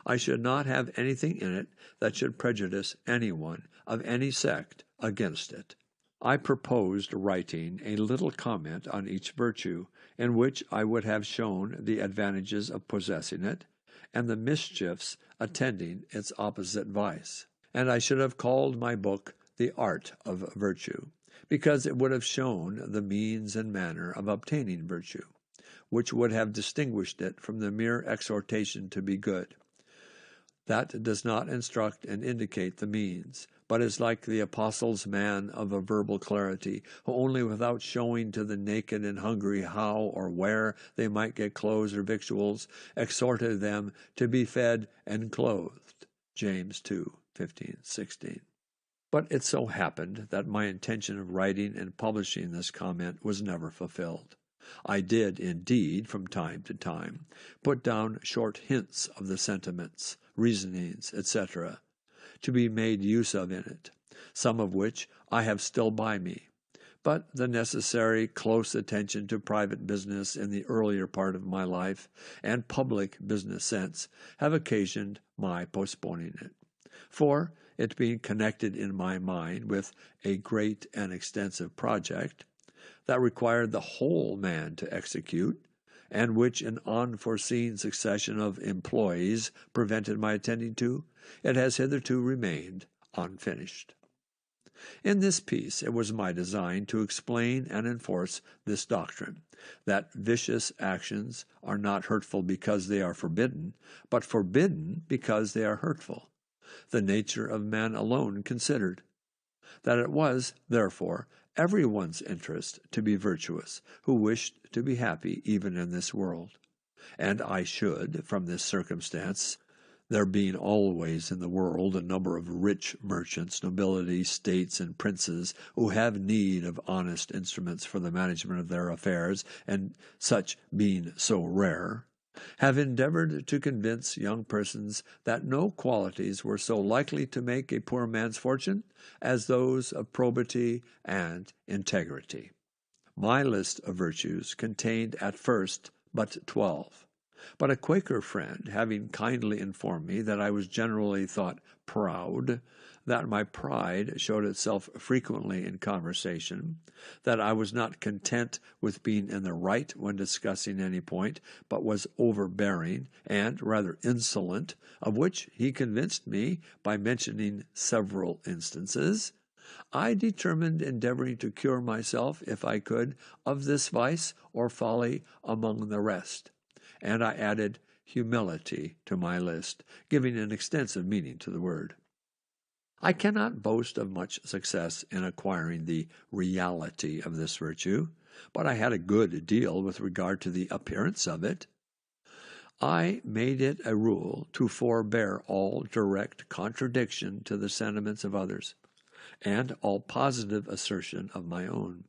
I should not have anything in it that should prejudice anyone of any sect against it. I proposed writing a little comment on each virtue, in which I would have shown the advantages of possessing it, and the mischiefs attending its opposite vice. And I should have called my book The Art of Virtue, because it would have shown the means and manner of obtaining virtue, which would have distinguished it from the mere exhortation to be good. That does not instruct and indicate the means, but is like the apostle's man of a verbal clarity, who only without showing to the naked and hungry how or where they might get clothes or victuals, exhorted them to be fed and clothed. James 2:15-16. But it so happened that my intention of writing and publishing this comment was never fulfilled. I did, indeed, from time to time, put down short hints of the sentiments, reasonings, etc., to be made use of in it, some of which I have still by me, but the necessary close attention to private business in the earlier part of my life, and public business sense, have occasioned my postponing it. For, it being connected in my mind with a great and extensive project, that required the whole man to execute, and which an unforeseen succession of employees prevented my attending to, it has hitherto remained unfinished. In this piece it was my design to explain and enforce this doctrine, that vicious actions are not hurtful because they are forbidden, but forbidden because they are hurtful, the nature of man alone considered. That it was, therefore, everyone's interest to be virtuous, who wished to be happy even in this world. And I should, from this circumstance, there being always in the world a number of rich merchants, nobility, states, and princes, who have need of honest instruments for the management of their affairs, and such being so rare, have endeavored to convince young persons that no qualities were so likely to make a poor man's fortune as those of probity and integrity. My list of virtues contained at first but 12, but a Quaker friend having kindly informed me that I was generally thought proud, that my pride showed itself frequently in conversation, that I was not content with being in the right when discussing any point, but was overbearing and rather insolent, of which he convinced me by mentioning several instances, I determined endeavoring to cure myself, if I could, of this vice or folly among the rest, and I added humility to my list, giving an extensive meaning to the word. I cannot boast of much success in acquiring the reality of this virtue, but I had a good deal with regard to the appearance of it. I made it a rule to forbear all direct contradiction to the sentiments of others, and all positive assertion of my own.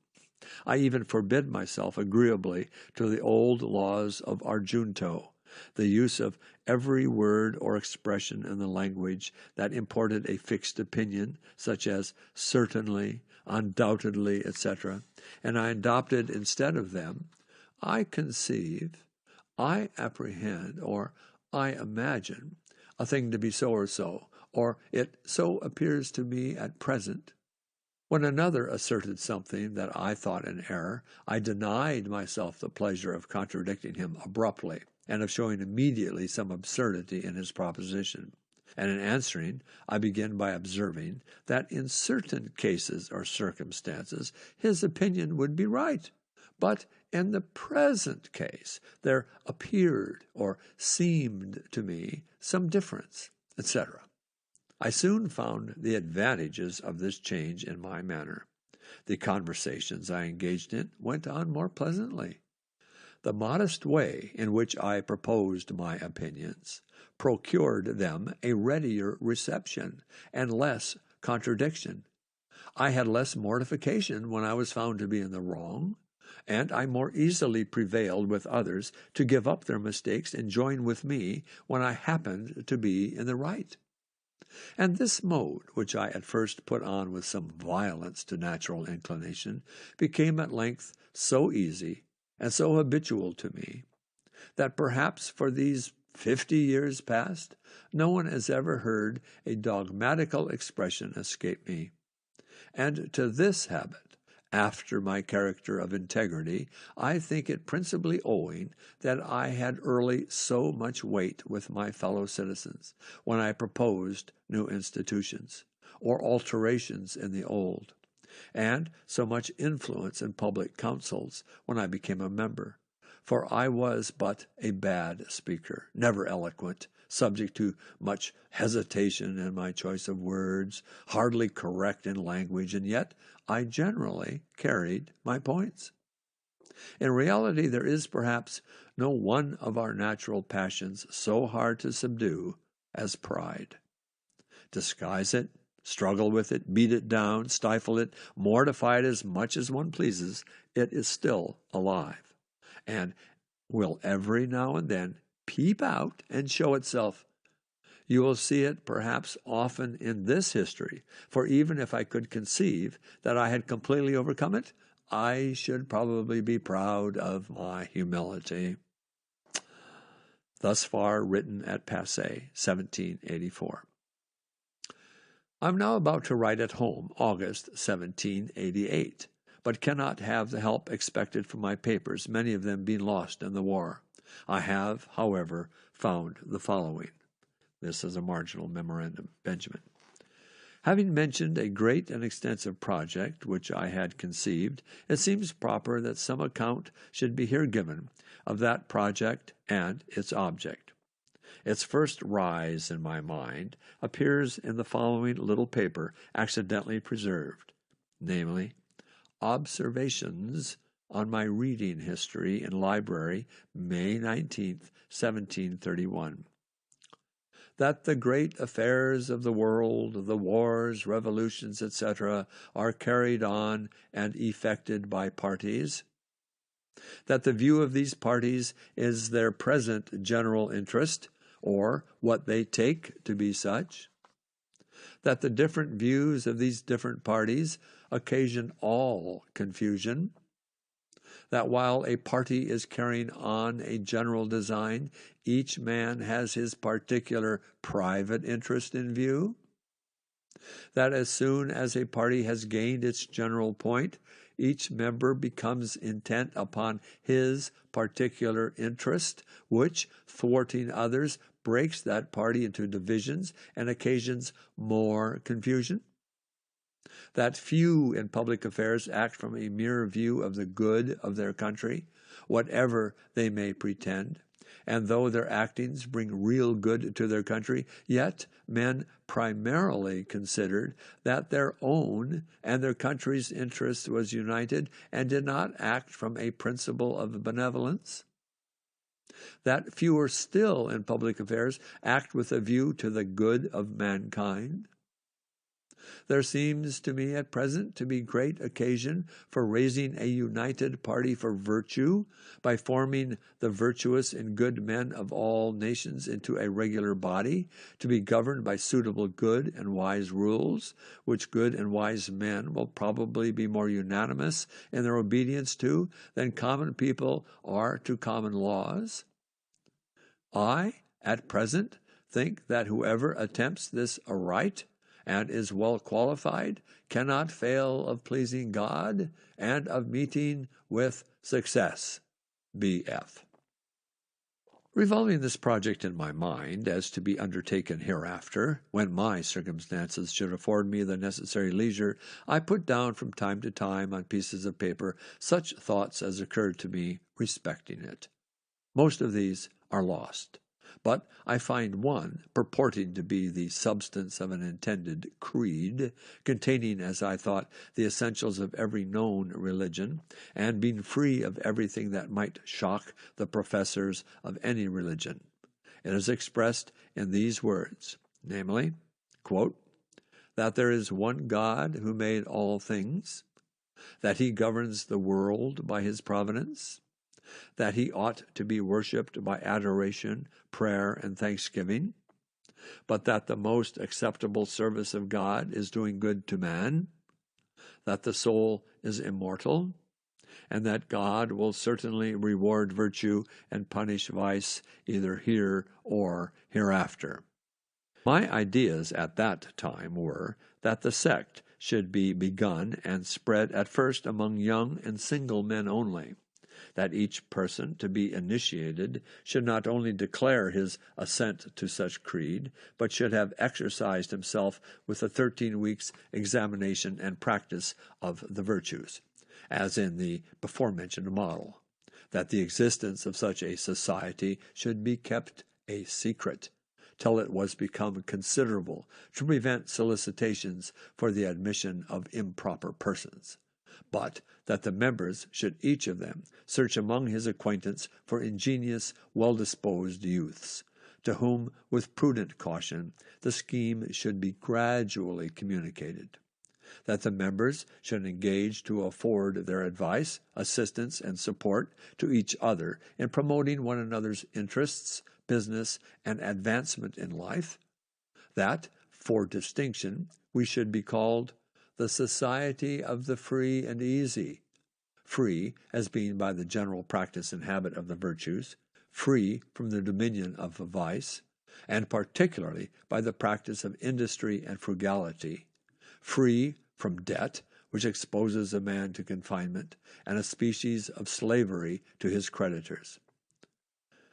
I even forbid myself agreeably to the old laws of Arjunto, the use of every word or expression in the language that imported a fixed opinion, such as certainly, undoubtedly, etc., and I adopted instead of them, I conceive, I apprehend, or I imagine a thing to be so or so, or it so appears to me at present. When another asserted something that I thought an error, I denied myself the pleasure of contradicting him abruptly, and of showing immediately some absurdity in his proposition. And in answering, I begin by observing that in certain cases or circumstances his opinion would be right, but in the present case there appeared or seemed to me some difference, etc. I soon found the advantages of this change in my manner. The conversations I engaged in went on more pleasantly. The modest way in which I proposed my opinions procured them a readier reception and less contradiction. I had less mortification when I was found to be in the wrong, and I more easily prevailed with others to give up their mistakes and join with me when I happened to be in the right. And this mode, which I at first put on with some violence to natural inclination, became at length so easy and so habitual to me, that perhaps for these 50 years past, no one has ever heard a dogmatical expression escape me. And to this habit, after my character of integrity, I think it principally owing that I had early so much weight with my fellow citizens when I proposed new institutions, or alterations in the old, and so much influence in public councils when I became a member, for I was but a bad speaker, never eloquent, subject to much hesitation in my choice of words, hardly correct in language, and yet I generally carried my points. In reality, there is perhaps no one of our natural passions so hard to subdue as pride. Disguise it, struggle with it, beat it down, stifle it, mortify it as much as one pleases, it is still alive, and will every now and then peep out and show itself. You will see it perhaps often in this history, for even if I could conceive that I had completely overcome it, I should probably be proud of my humility. Thus far written at Passy, 1784. I'm now about to write at home, August 1788, but cannot have the help expected from my papers, many of them being lost in the war. I have, however, found the following. This is a marginal memorandum, Benjamin. Having mentioned a great and extensive project which I had conceived, it seems proper that some account should be here given of that project and its object. Its first rise in my mind appears in the following little paper accidentally preserved, namely, Observations on my reading history in library, May 19th, 1731. That the great affairs of the world, the wars, revolutions, etc., are carried on and effected by parties. That the view of these parties is their present general interest, or what they take to be such. That the different views of these different parties occasion all confusion. That while a party is carrying on a general design, each man has his particular private interest in view. That as soon as a party has gained its general point, each member becomes intent upon his particular interest, which, thwarting others, breaks that party into divisions and occasions more confusion. That few in public affairs act from a mere view of the good of their country, whatever they may pretend, and though their actings bring real good to their country, yet men primarily considered that their own and their country's interest was united and did not act from a principle of benevolence. That fewer still in public affairs act with a view to the good of mankind. There seems to me at present to be great occasion for raising a united party for virtue by forming the virtuous and good men of all nations into a regular body, to be governed by suitable good and wise rules, which good and wise men will probably be more unanimous in their obedience to than common people are to common laws. I, at present, think that whoever attempts this aright and is well qualified, cannot fail of pleasing God and of meeting with success. B.F. Revolving this project in my mind as to be undertaken hereafter, when my circumstances should afford me the necessary leisure, I put down from time to time on pieces of paper such thoughts as occurred to me respecting it. Most of these are lost. But I find one, purporting to be the substance of an intended creed, containing, as I thought, the essentials of every known religion, and being free of everything that might shock the professors of any religion. It is expressed in these words, namely, quote, that there is one God who made all things, that he governs the world by his providence, that he ought to be worshipped by adoration, prayer, and thanksgiving, but that the most acceptable service of God is doing good to man, that the soul is immortal, and that God will certainly reward virtue and punish vice either here or hereafter. My ideas at that time were that the sect should be begun and spread at first among young and single men only, that each person to be initiated should not only declare his assent to such creed, but should have exercised himself with a 13 weeks examination and practice of the virtues, as in the before-mentioned model, that the existence of such a society should be kept a secret till it was become considerable to prevent solicitations for the admission of improper persons, but that the members should each of them search among his acquaintance for ingenious, well-disposed youths, to whom, with prudent caution, the scheme should be gradually communicated, that the members should engage to afford their advice, assistance, and support to each other in promoting one another's interests, business, and advancement in life, that, for distinction, we should be called the Society of the Free and Easy, free as being by the general practice and habit of the virtues, free from the dominion of vice, and particularly by the practice of industry and frugality, free from debt, which exposes a man to confinement, and a species of slavery to his creditors.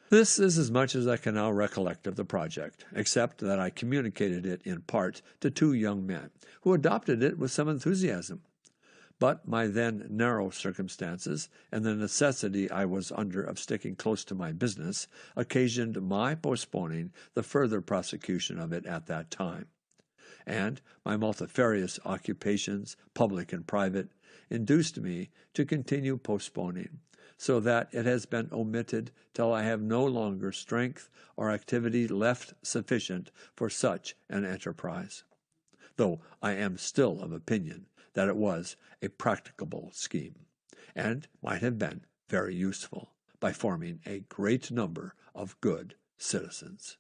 This is as much as I can now recollect of the project, except that I communicated it in part to 2 young men, who adopted it with some enthusiasm. But my then narrow circumstances, and the necessity I was under of sticking close to my business, occasioned my postponing the further prosecution of it at that time. And my multifarious occupations, public and private, induced me to continue postponing, so that it has been omitted till I have no longer strength or activity left sufficient for such an enterprise, though I am still of opinion that it was a practicable scheme, and might have been very useful by forming a great number of good citizens.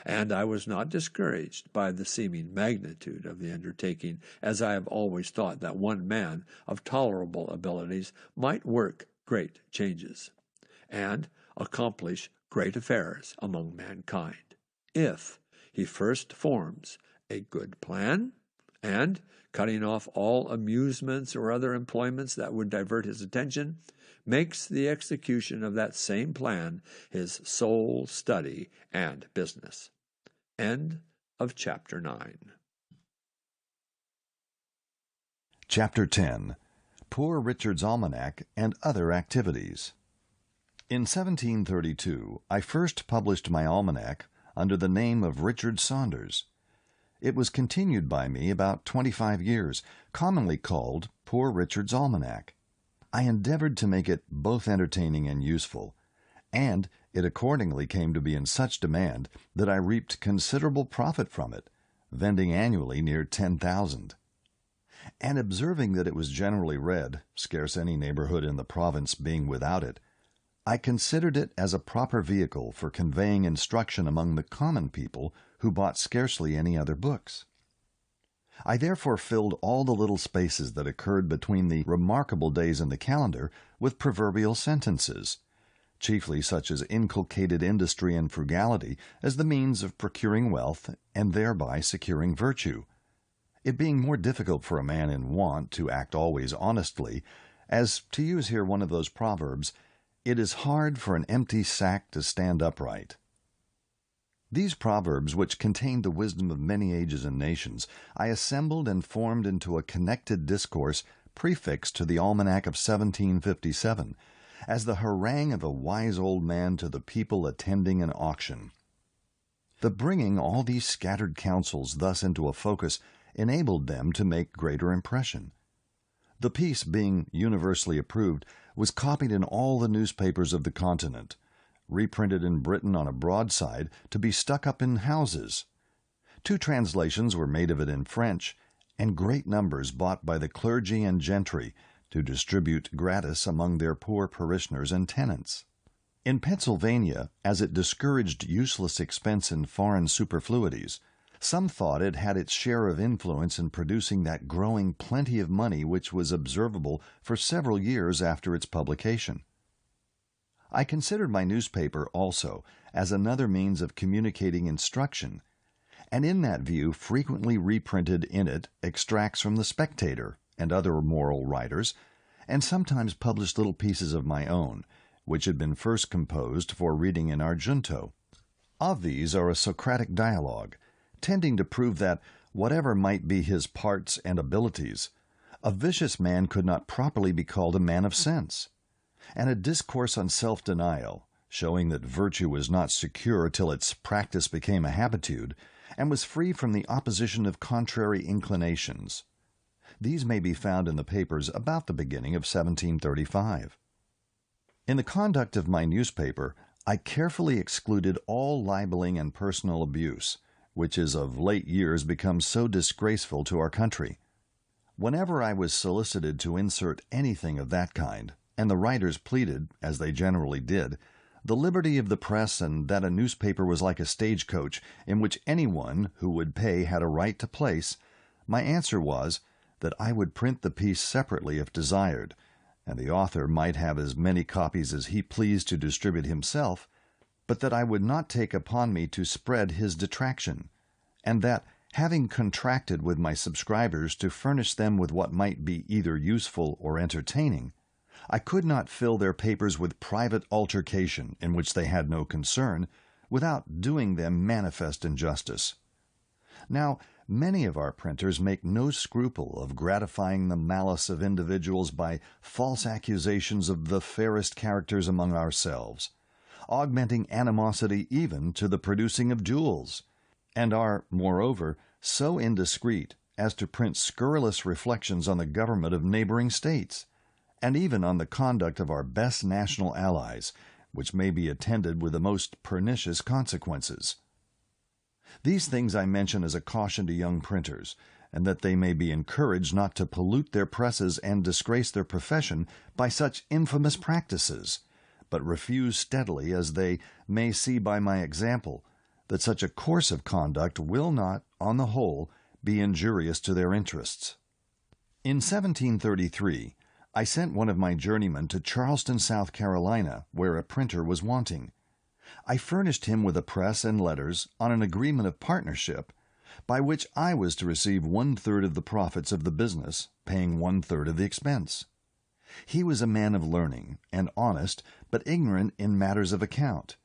And I was not discouraged by the seeming magnitude of the undertaking, as I have always thought that one man of tolerable abilities might work great changes, and accomplish great affairs among mankind, if he first forms a good plan, and, cutting off all amusements or other employments that would divert his attention, makes the execution of that same plan his sole study and business. End of Chapter 9. Chapter 10. Poor Richard's Almanac and Other Activities. In 1732, I first published my almanac under the name of Richard Saunders. It was continued by me about 25 years, commonly called Poor Richard's Almanac. I endeavored to make it both entertaining and useful, and it accordingly came to be in such demand that I reaped considerable profit from it, vending annually near 10,000. And observing that it was generally read, scarce any neighborhood in the province being without it, I considered it as a proper vehicle for conveying instruction among the common people who bought scarcely any other books. I therefore filled all the little spaces that occurred between the remarkable days in the calendar with proverbial sentences, chiefly such as inculcated industry and frugality as the means of procuring wealth and thereby securing virtue, it being more difficult for a man in want to act always honestly, as, to use here one of those proverbs, it is hard for an empty sack to stand upright. These proverbs, which contained the wisdom of many ages and nations, I assembled and formed into a connected discourse prefixed to the Almanac of 1757, as the harangue of a wise old man to the people attending an auction. The bringing all these scattered counsels thus into a focus enabled them to make greater impression. The piece, being universally approved, was copied in all the newspapers of the continent, reprinted in Britain on a broadside to be stuck up in houses. 2 translations were made of it in French, and great numbers bought by the clergy and gentry to distribute gratis among their poor parishioners and tenants. In Pennsylvania, as it discouraged useless expense in foreign superfluities, some thought it had its share of influence in producing that growing plenty of money which was observable for several years after its publication. I considered my newspaper also as another means of communicating instruction, and in that view frequently reprinted in it extracts from the Spectator and other moral writers, and sometimes published little pieces of my own, which had been first composed for reading in our junto. Of these are a Socratic dialogue, tending to prove that, whatever might be his parts and abilities, a vicious man could not properly be called a man of sense, and a discourse on self-denial, showing that virtue was not secure till its practice became a habitude, and was free from the opposition of contrary inclinations. These may be found in the papers about the beginning of 1735. In the conduct of my newspaper, I carefully excluded all libeling and personal abuse, which is of late years become so disgraceful to our country. Whenever I was solicited to insert anything of that kind, and the writers pleaded, as they generally did, the liberty of the press and that a newspaper was like a stagecoach in which anyone who would pay had a right to place, my answer was that I would print the piece separately if desired, and the author might have as many copies as he pleased to distribute himself, but that I would not take upon me to spread his detraction, and that, having contracted with my subscribers to furnish them with what might be either useful or entertaining, I could not fill their papers with private altercation in which they had no concern, without doing them manifest injustice. Now, many of our printers make no scruple of gratifying the malice of individuals by false accusations of the fairest characters among ourselves, augmenting animosity even to the producing of duels, and are, moreover, so indiscreet as to print scurrilous reflections on the government of neighboring states, and even on the conduct of our best national allies, which may be attended with the most pernicious consequences. These things I mention as a caution to young printers, and that they may be encouraged not to pollute their presses and disgrace their profession by such infamous practices, but refuse steadily, as they may see by my example, that such a course of conduct will not, on the whole, be injurious to their interests. In 1733, I sent one of my journeymen to Charleston, South Carolina, where a printer was wanting. I furnished him with a press and letters on an agreement of partnership, by which I was to receive 1/3 of the profits of the business, paying 1/3 of the expense. He was a man of learning, and honest, but ignorant in matters of account,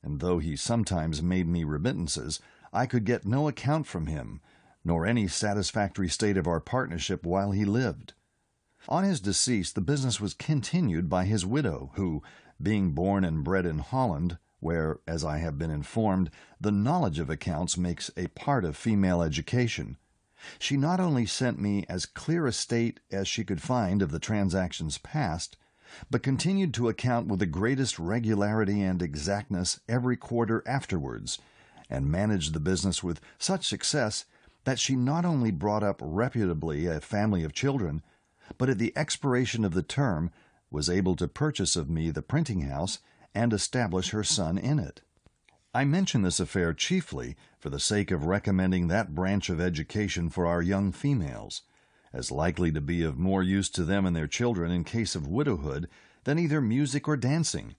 and though he sometimes made me remittances, I could get no account from him, nor any satisfactory state of our partnership while he lived. On his decease, the business was continued by his widow, who, being born and bred in Holland, where, as I have been informed, the knowledge of accounts makes a part of female education, she not only sent me as clear a state as she could find of the transactions past, but continued to account with the greatest regularity and exactness every quarter afterwards, and managed the business with such success that she not only brought up reputably a family of children, but at the expiration of the term was able to purchase of me the printing house and establish her son in it. I mention this affair chiefly for the sake of recommending that branch of education for our young females, as likely to be of more use to them and their children in case of widowhood than either music or dancing,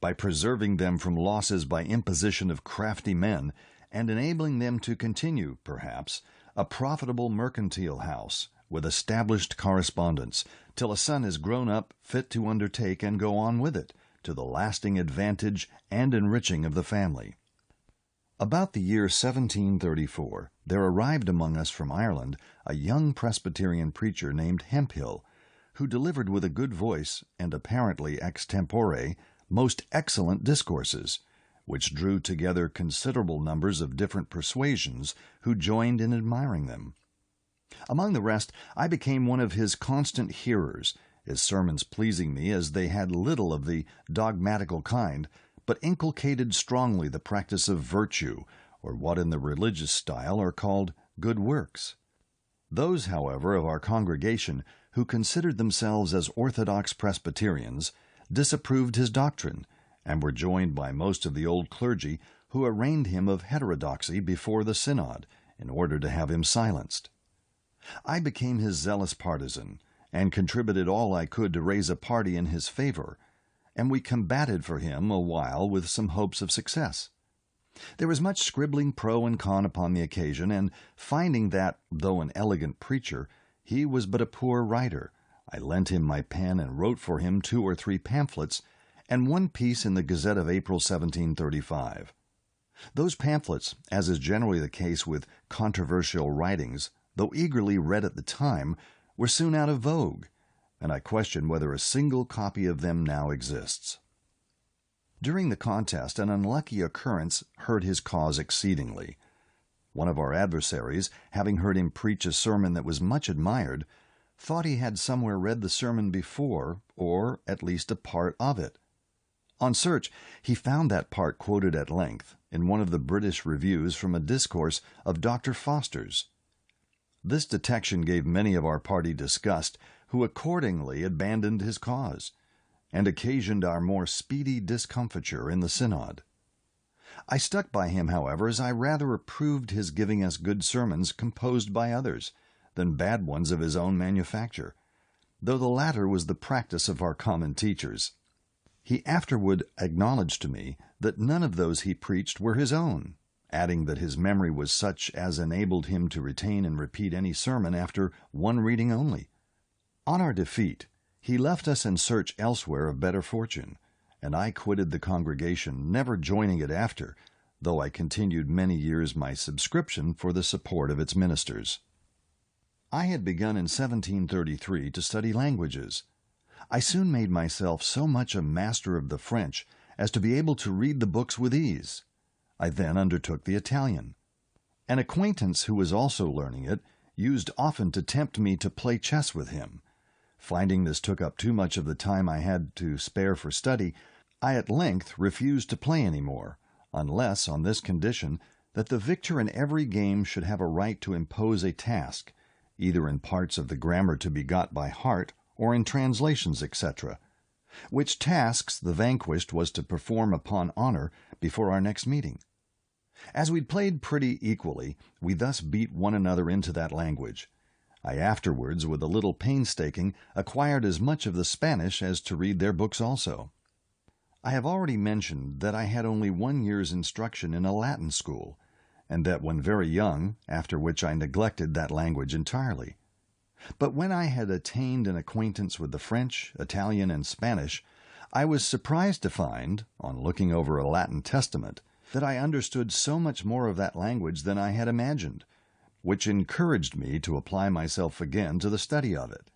by preserving them from losses by imposition of crafty men, and enabling them to continue, perhaps, a profitable mercantile house, with established correspondence, till a son is grown up, fit to undertake and go on with it, to the lasting advantage and enriching of the family. About the year 1734, there arrived among us from Ireland a young Presbyterian preacher named Hemphill, who delivered with a good voice and apparently extempore most excellent discourses, which drew together considerable numbers of different persuasions who joined in admiring them. Among the rest, I became one of his constant hearers, his sermons pleasing me as they had little of the dogmatical kind, but inculcated strongly the practice of virtue, or what in the religious style are called good works. Those, however, of our congregation who considered themselves as Orthodox Presbyterians disapproved his doctrine, and were joined by most of the old clergy who arraigned him of heterodoxy before the synod in order to have him silenced. I became his zealous partisan, and contributed all I could to raise a party in his favor, and we combated for him a while with some hopes of success. There was much scribbling pro and con upon the occasion, and finding that, though an elegant preacher, he was but a poor writer, I lent him my pen and wrote for him 2 or 3 pamphlets, and one piece in the Gazette of April 1735. Those pamphlets, as is generally the case with controversial writings, though eagerly read at the time, were soon out of vogue, and I question whether a single copy of them now exists. During the contest, an unlucky occurrence hurt his cause exceedingly. One of our adversaries, having heard him preach a sermon that was much admired, thought he had somewhere read the sermon before, or at least a part of it. On search, he found that part quoted at length in one of the British reviews from a discourse of Dr. Foster's. This detection gave many of our party disgust, who accordingly abandoned his cause, and occasioned our more speedy discomfiture in the synod. I stuck by him, however, as I rather approved his giving us good sermons composed by others than bad ones of his own manufacture, though the latter was the practice of our common teachers. He afterward acknowledged to me that none of those he preached were his own, adding that his memory was such as enabled him to retain and repeat any sermon after one reading only. On our defeat, he left us in search elsewhere of better fortune, and I quitted the congregation, never joining it after, though I continued many years my subscription for the support of its ministers. I had begun in 1733 to study languages. I soon made myself so much a master of the French as to be able to read the books with ease. I then undertook the Italian. An acquaintance who was also learning it used often to tempt me to play chess with him. Finding this took up too much of the time I had to spare for study, I at length refused to play any more, unless on this condition, that the victor in every game should have a right to impose a task, either in parts of the grammar to be got by heart, or in translations, etc., which tasks the vanquished was to perform upon honor before our next meeting. As we'd played pretty equally, we thus beat one another into that language. I afterwards, with a little painstaking, acquired as much of the Spanish as to read their books also. I have already mentioned that I had only 1 year's instruction in a Latin school, and that when very young, after which I neglected that language entirely. But when I had attained an acquaintance with the French, Italian, and Spanish, I was surprised to find, on looking over a Latin Testament, that I understood so much more of that language than I had imagined, which encouraged me to apply myself again to the study of it,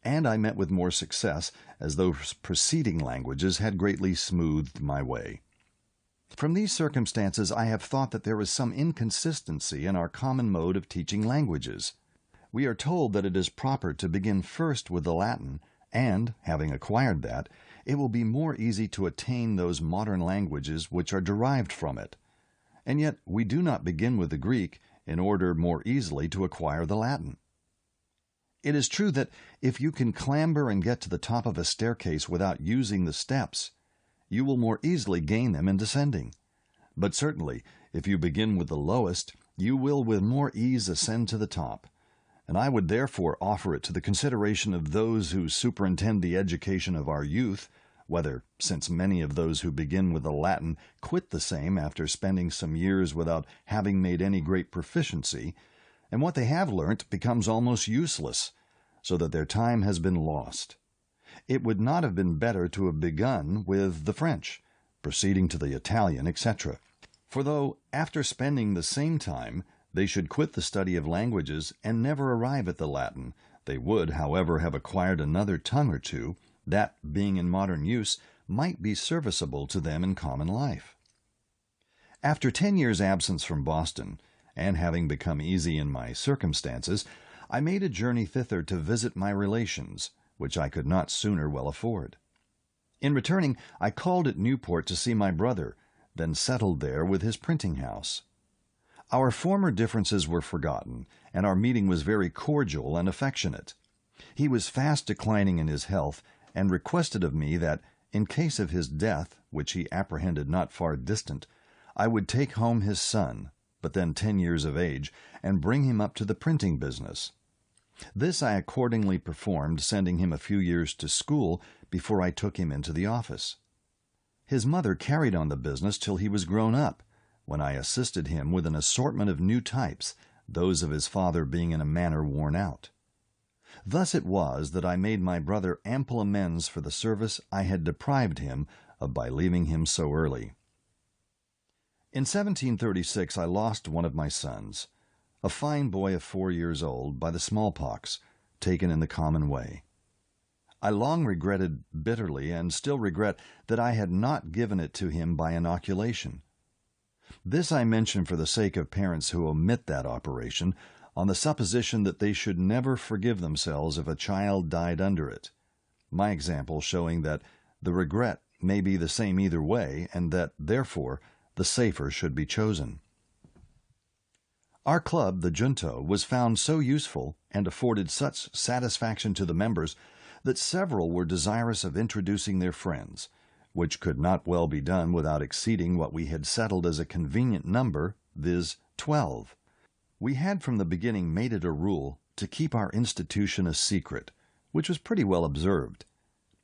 and I met with more success, as those preceding languages had greatly smoothed my way. From these circumstances I have thought that there is some inconsistency in our common mode of teaching languages. We are told that it is proper to begin first with the Latin, and, having acquired that, it will be more easy to attain those modern languages which are derived from it. And yet we do not begin with the Greek in order more easily to acquire the Latin. It is true that if you can clamber and get to the top of a staircase without using the steps, you will more easily gain them in descending. But certainly, if you begin with the lowest, you will with more ease ascend to the top. And I would therefore offer it to the consideration of those who superintend the education of our youth, whether, since many of those who begin with the Latin quit the same after spending some years without having made any great proficiency, and what they have learnt becomes almost useless, so that their time has been lost. It would not have been better to have begun with the French, proceeding to the Italian, etc. For though, after spending the same time, they should quit the study of languages and never arrive at the Latin, They would, however, have acquired another tongue or two that, being in modern use, might be serviceable to them in common life. After 10 years' absence from Boston, and having become easy in my circumstances, I made a journey thither to visit my relations, which I could not sooner well afford. In returning, I called at Newport to see my brother, then settled there with his printing house. Our former differences were forgotten, and our meeting was very cordial and affectionate. He was fast declining in his health, and requested of me that, in case of his death, which he apprehended not far distant, I would take home his son, but then 10 years of age, and bring him up to the printing business. This I accordingly performed, sending him a few years to school before I took him into the office. His mother carried on the business till he was grown up, when I assisted him with an assortment of new types, those of his father being in a manner worn out. Thus it was that I made my brother ample amends for the service I had deprived him of by leaving him so early. In 1736 I lost one of my sons, a fine boy of 4 years old, by the smallpox, taken in the common way. I long regretted bitterly, and still regret, that I had not given it to him by inoculation. This I mention for the sake of parents who omit that operation, on the supposition that they should never forgive themselves if a child died under it, my example showing that the regret may be the same either way, and that, therefore, the safer should be chosen. Our club, the Junto, was found so useful and afforded such satisfaction to the members that several were desirous of introducing their friends, which could not well be done without exceeding what we had settled as a convenient number, viz., 12. We had from the beginning made it a rule to keep our institution a secret, which was pretty well observed.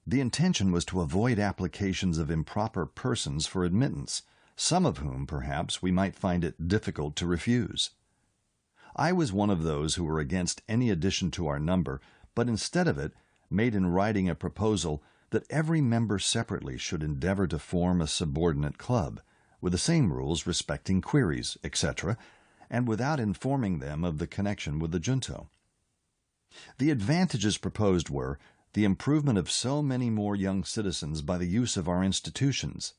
The intention was to avoid applications of improper persons for admittance, some of whom, perhaps, we might find it difficult to refuse. I was one of those who were against any addition to our number, but instead of it, made in writing a proposal that every member separately should endeavor to form a subordinate club, with the same rules respecting queries, etc., and without informing them of the connection with the Junto. The advantages proposed were the improvement of so many more young citizens by the use of our institutions,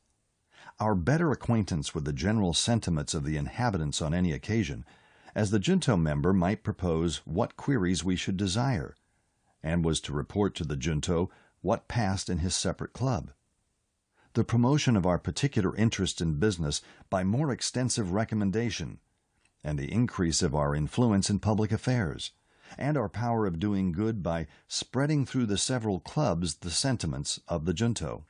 our better acquaintance with the general sentiments of the inhabitants on any occasion, as the Junto member might propose what queries we should desire, and was to report to the Junto what passed in his separate club, the promotion of our particular interest in business by more extensive recommendation, and the increase of our influence in public affairs, and our power of doing good by spreading through the several clubs the sentiments of the Junto.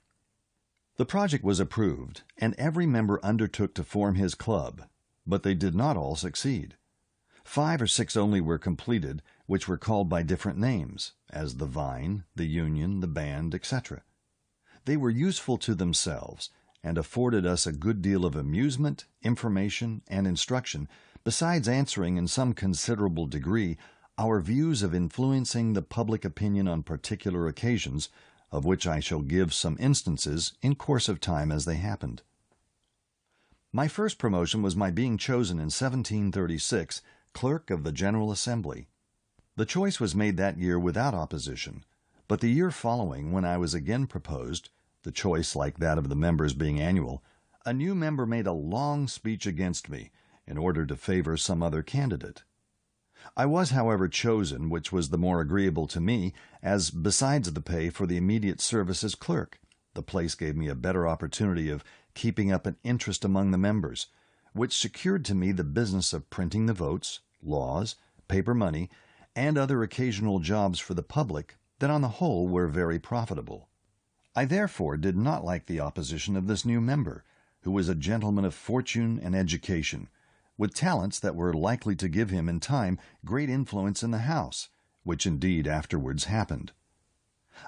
The project was approved, and every member undertook to form his club, but they did not all succeed. 5 or 6 only were completed, which were called by different names, as the Vine, the Union, the Band, etc. They were useful to themselves, and afforded us a good deal of amusement, information, and instruction, besides answering in some considerable degree our views of influencing the public opinion on particular occasions, of which I shall give some instances in course of time as they happened. My first promotion was my being chosen in 1736 clerk of the General Assembly. The choice was made that year without opposition, but the year following, when I was again proposed, the choice, like that of the members, being annual, a new member made a long speech against me, in order to favor some other candidate. I was, however, chosen, which was the more agreeable to me, as, besides the pay for the immediate service as clerk, the place gave me a better opportunity of keeping up an interest among the members, which secured to me the business of printing the votes, laws, paper money, and other occasional jobs for the public that on the whole were very profitable. I therefore did not like the opposition of this new member, who was a gentleman of fortune and education, with talents that were likely to give him in time great influence in the House, which indeed afterwards happened.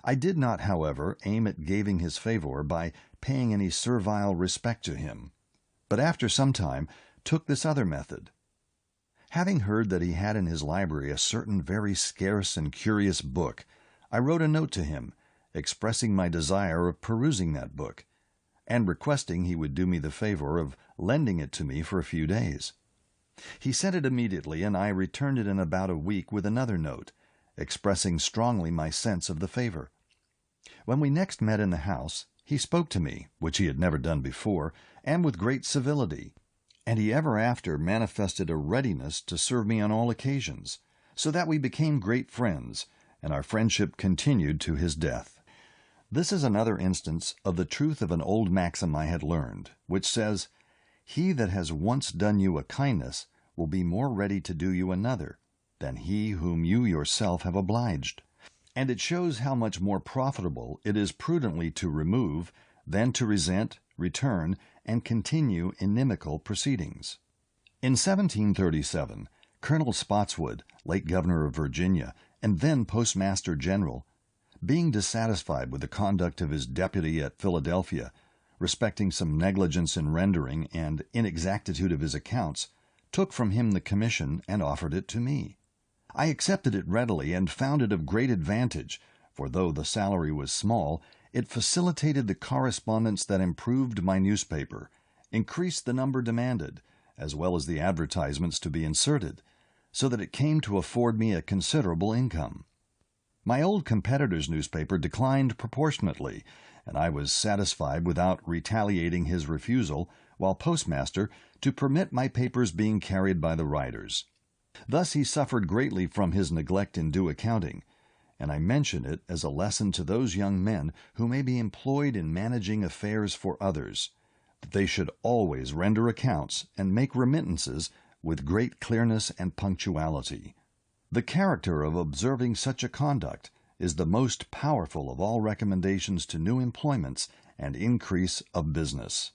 I did not, however, aim at gaining his favor by paying any servile respect to him, but after some time took this other method. Having heard that he had in his library a certain very scarce and curious book, I wrote a note to him, expressing my desire of perusing that book, and requesting he would do me the favor of lending it to me for a few days. He sent it immediately, and I returned it in about a week with another note, expressing strongly my sense of the favor. When we next met in the house, he spoke to me, which he had never done before, and with great civility, and he ever after manifested a readiness to serve me on all occasions, so that we became great friends, and our friendship continued to his death. This is another instance of the truth of an old maxim I had learned, which says, "He that has once done you a kindness will be more ready to do you another than he whom you yourself have obliged." And it shows how much more profitable it is prudently to remove than to resent, return, and continue inimical proceedings. In 1737, Colonel Spotswood, late governor of Virginia, and then Postmaster General, being dissatisfied with the conduct of his deputy at Philadelphia, respecting some negligence in rendering and inexactitude of his accounts, took from him the commission and offered it to me. I accepted it readily and found it of great advantage, for though the salary was small, it facilitated the correspondence that improved my newspaper, increased the number demanded, as well as the advertisements to be inserted, so that it came to afford me a considerable income. My old competitor's newspaper declined proportionately, and I was satisfied without retaliating his refusal, while postmaster, to permit my papers being carried by the writers. Thus he suffered greatly from his neglect in due accounting, and I mention it as a lesson to those young men who may be employed in managing affairs for others, that they should always render accounts and make remittances with great clearness and punctuality. The character of observing such a conduct is the most powerful of all recommendations to new employments and increase of business.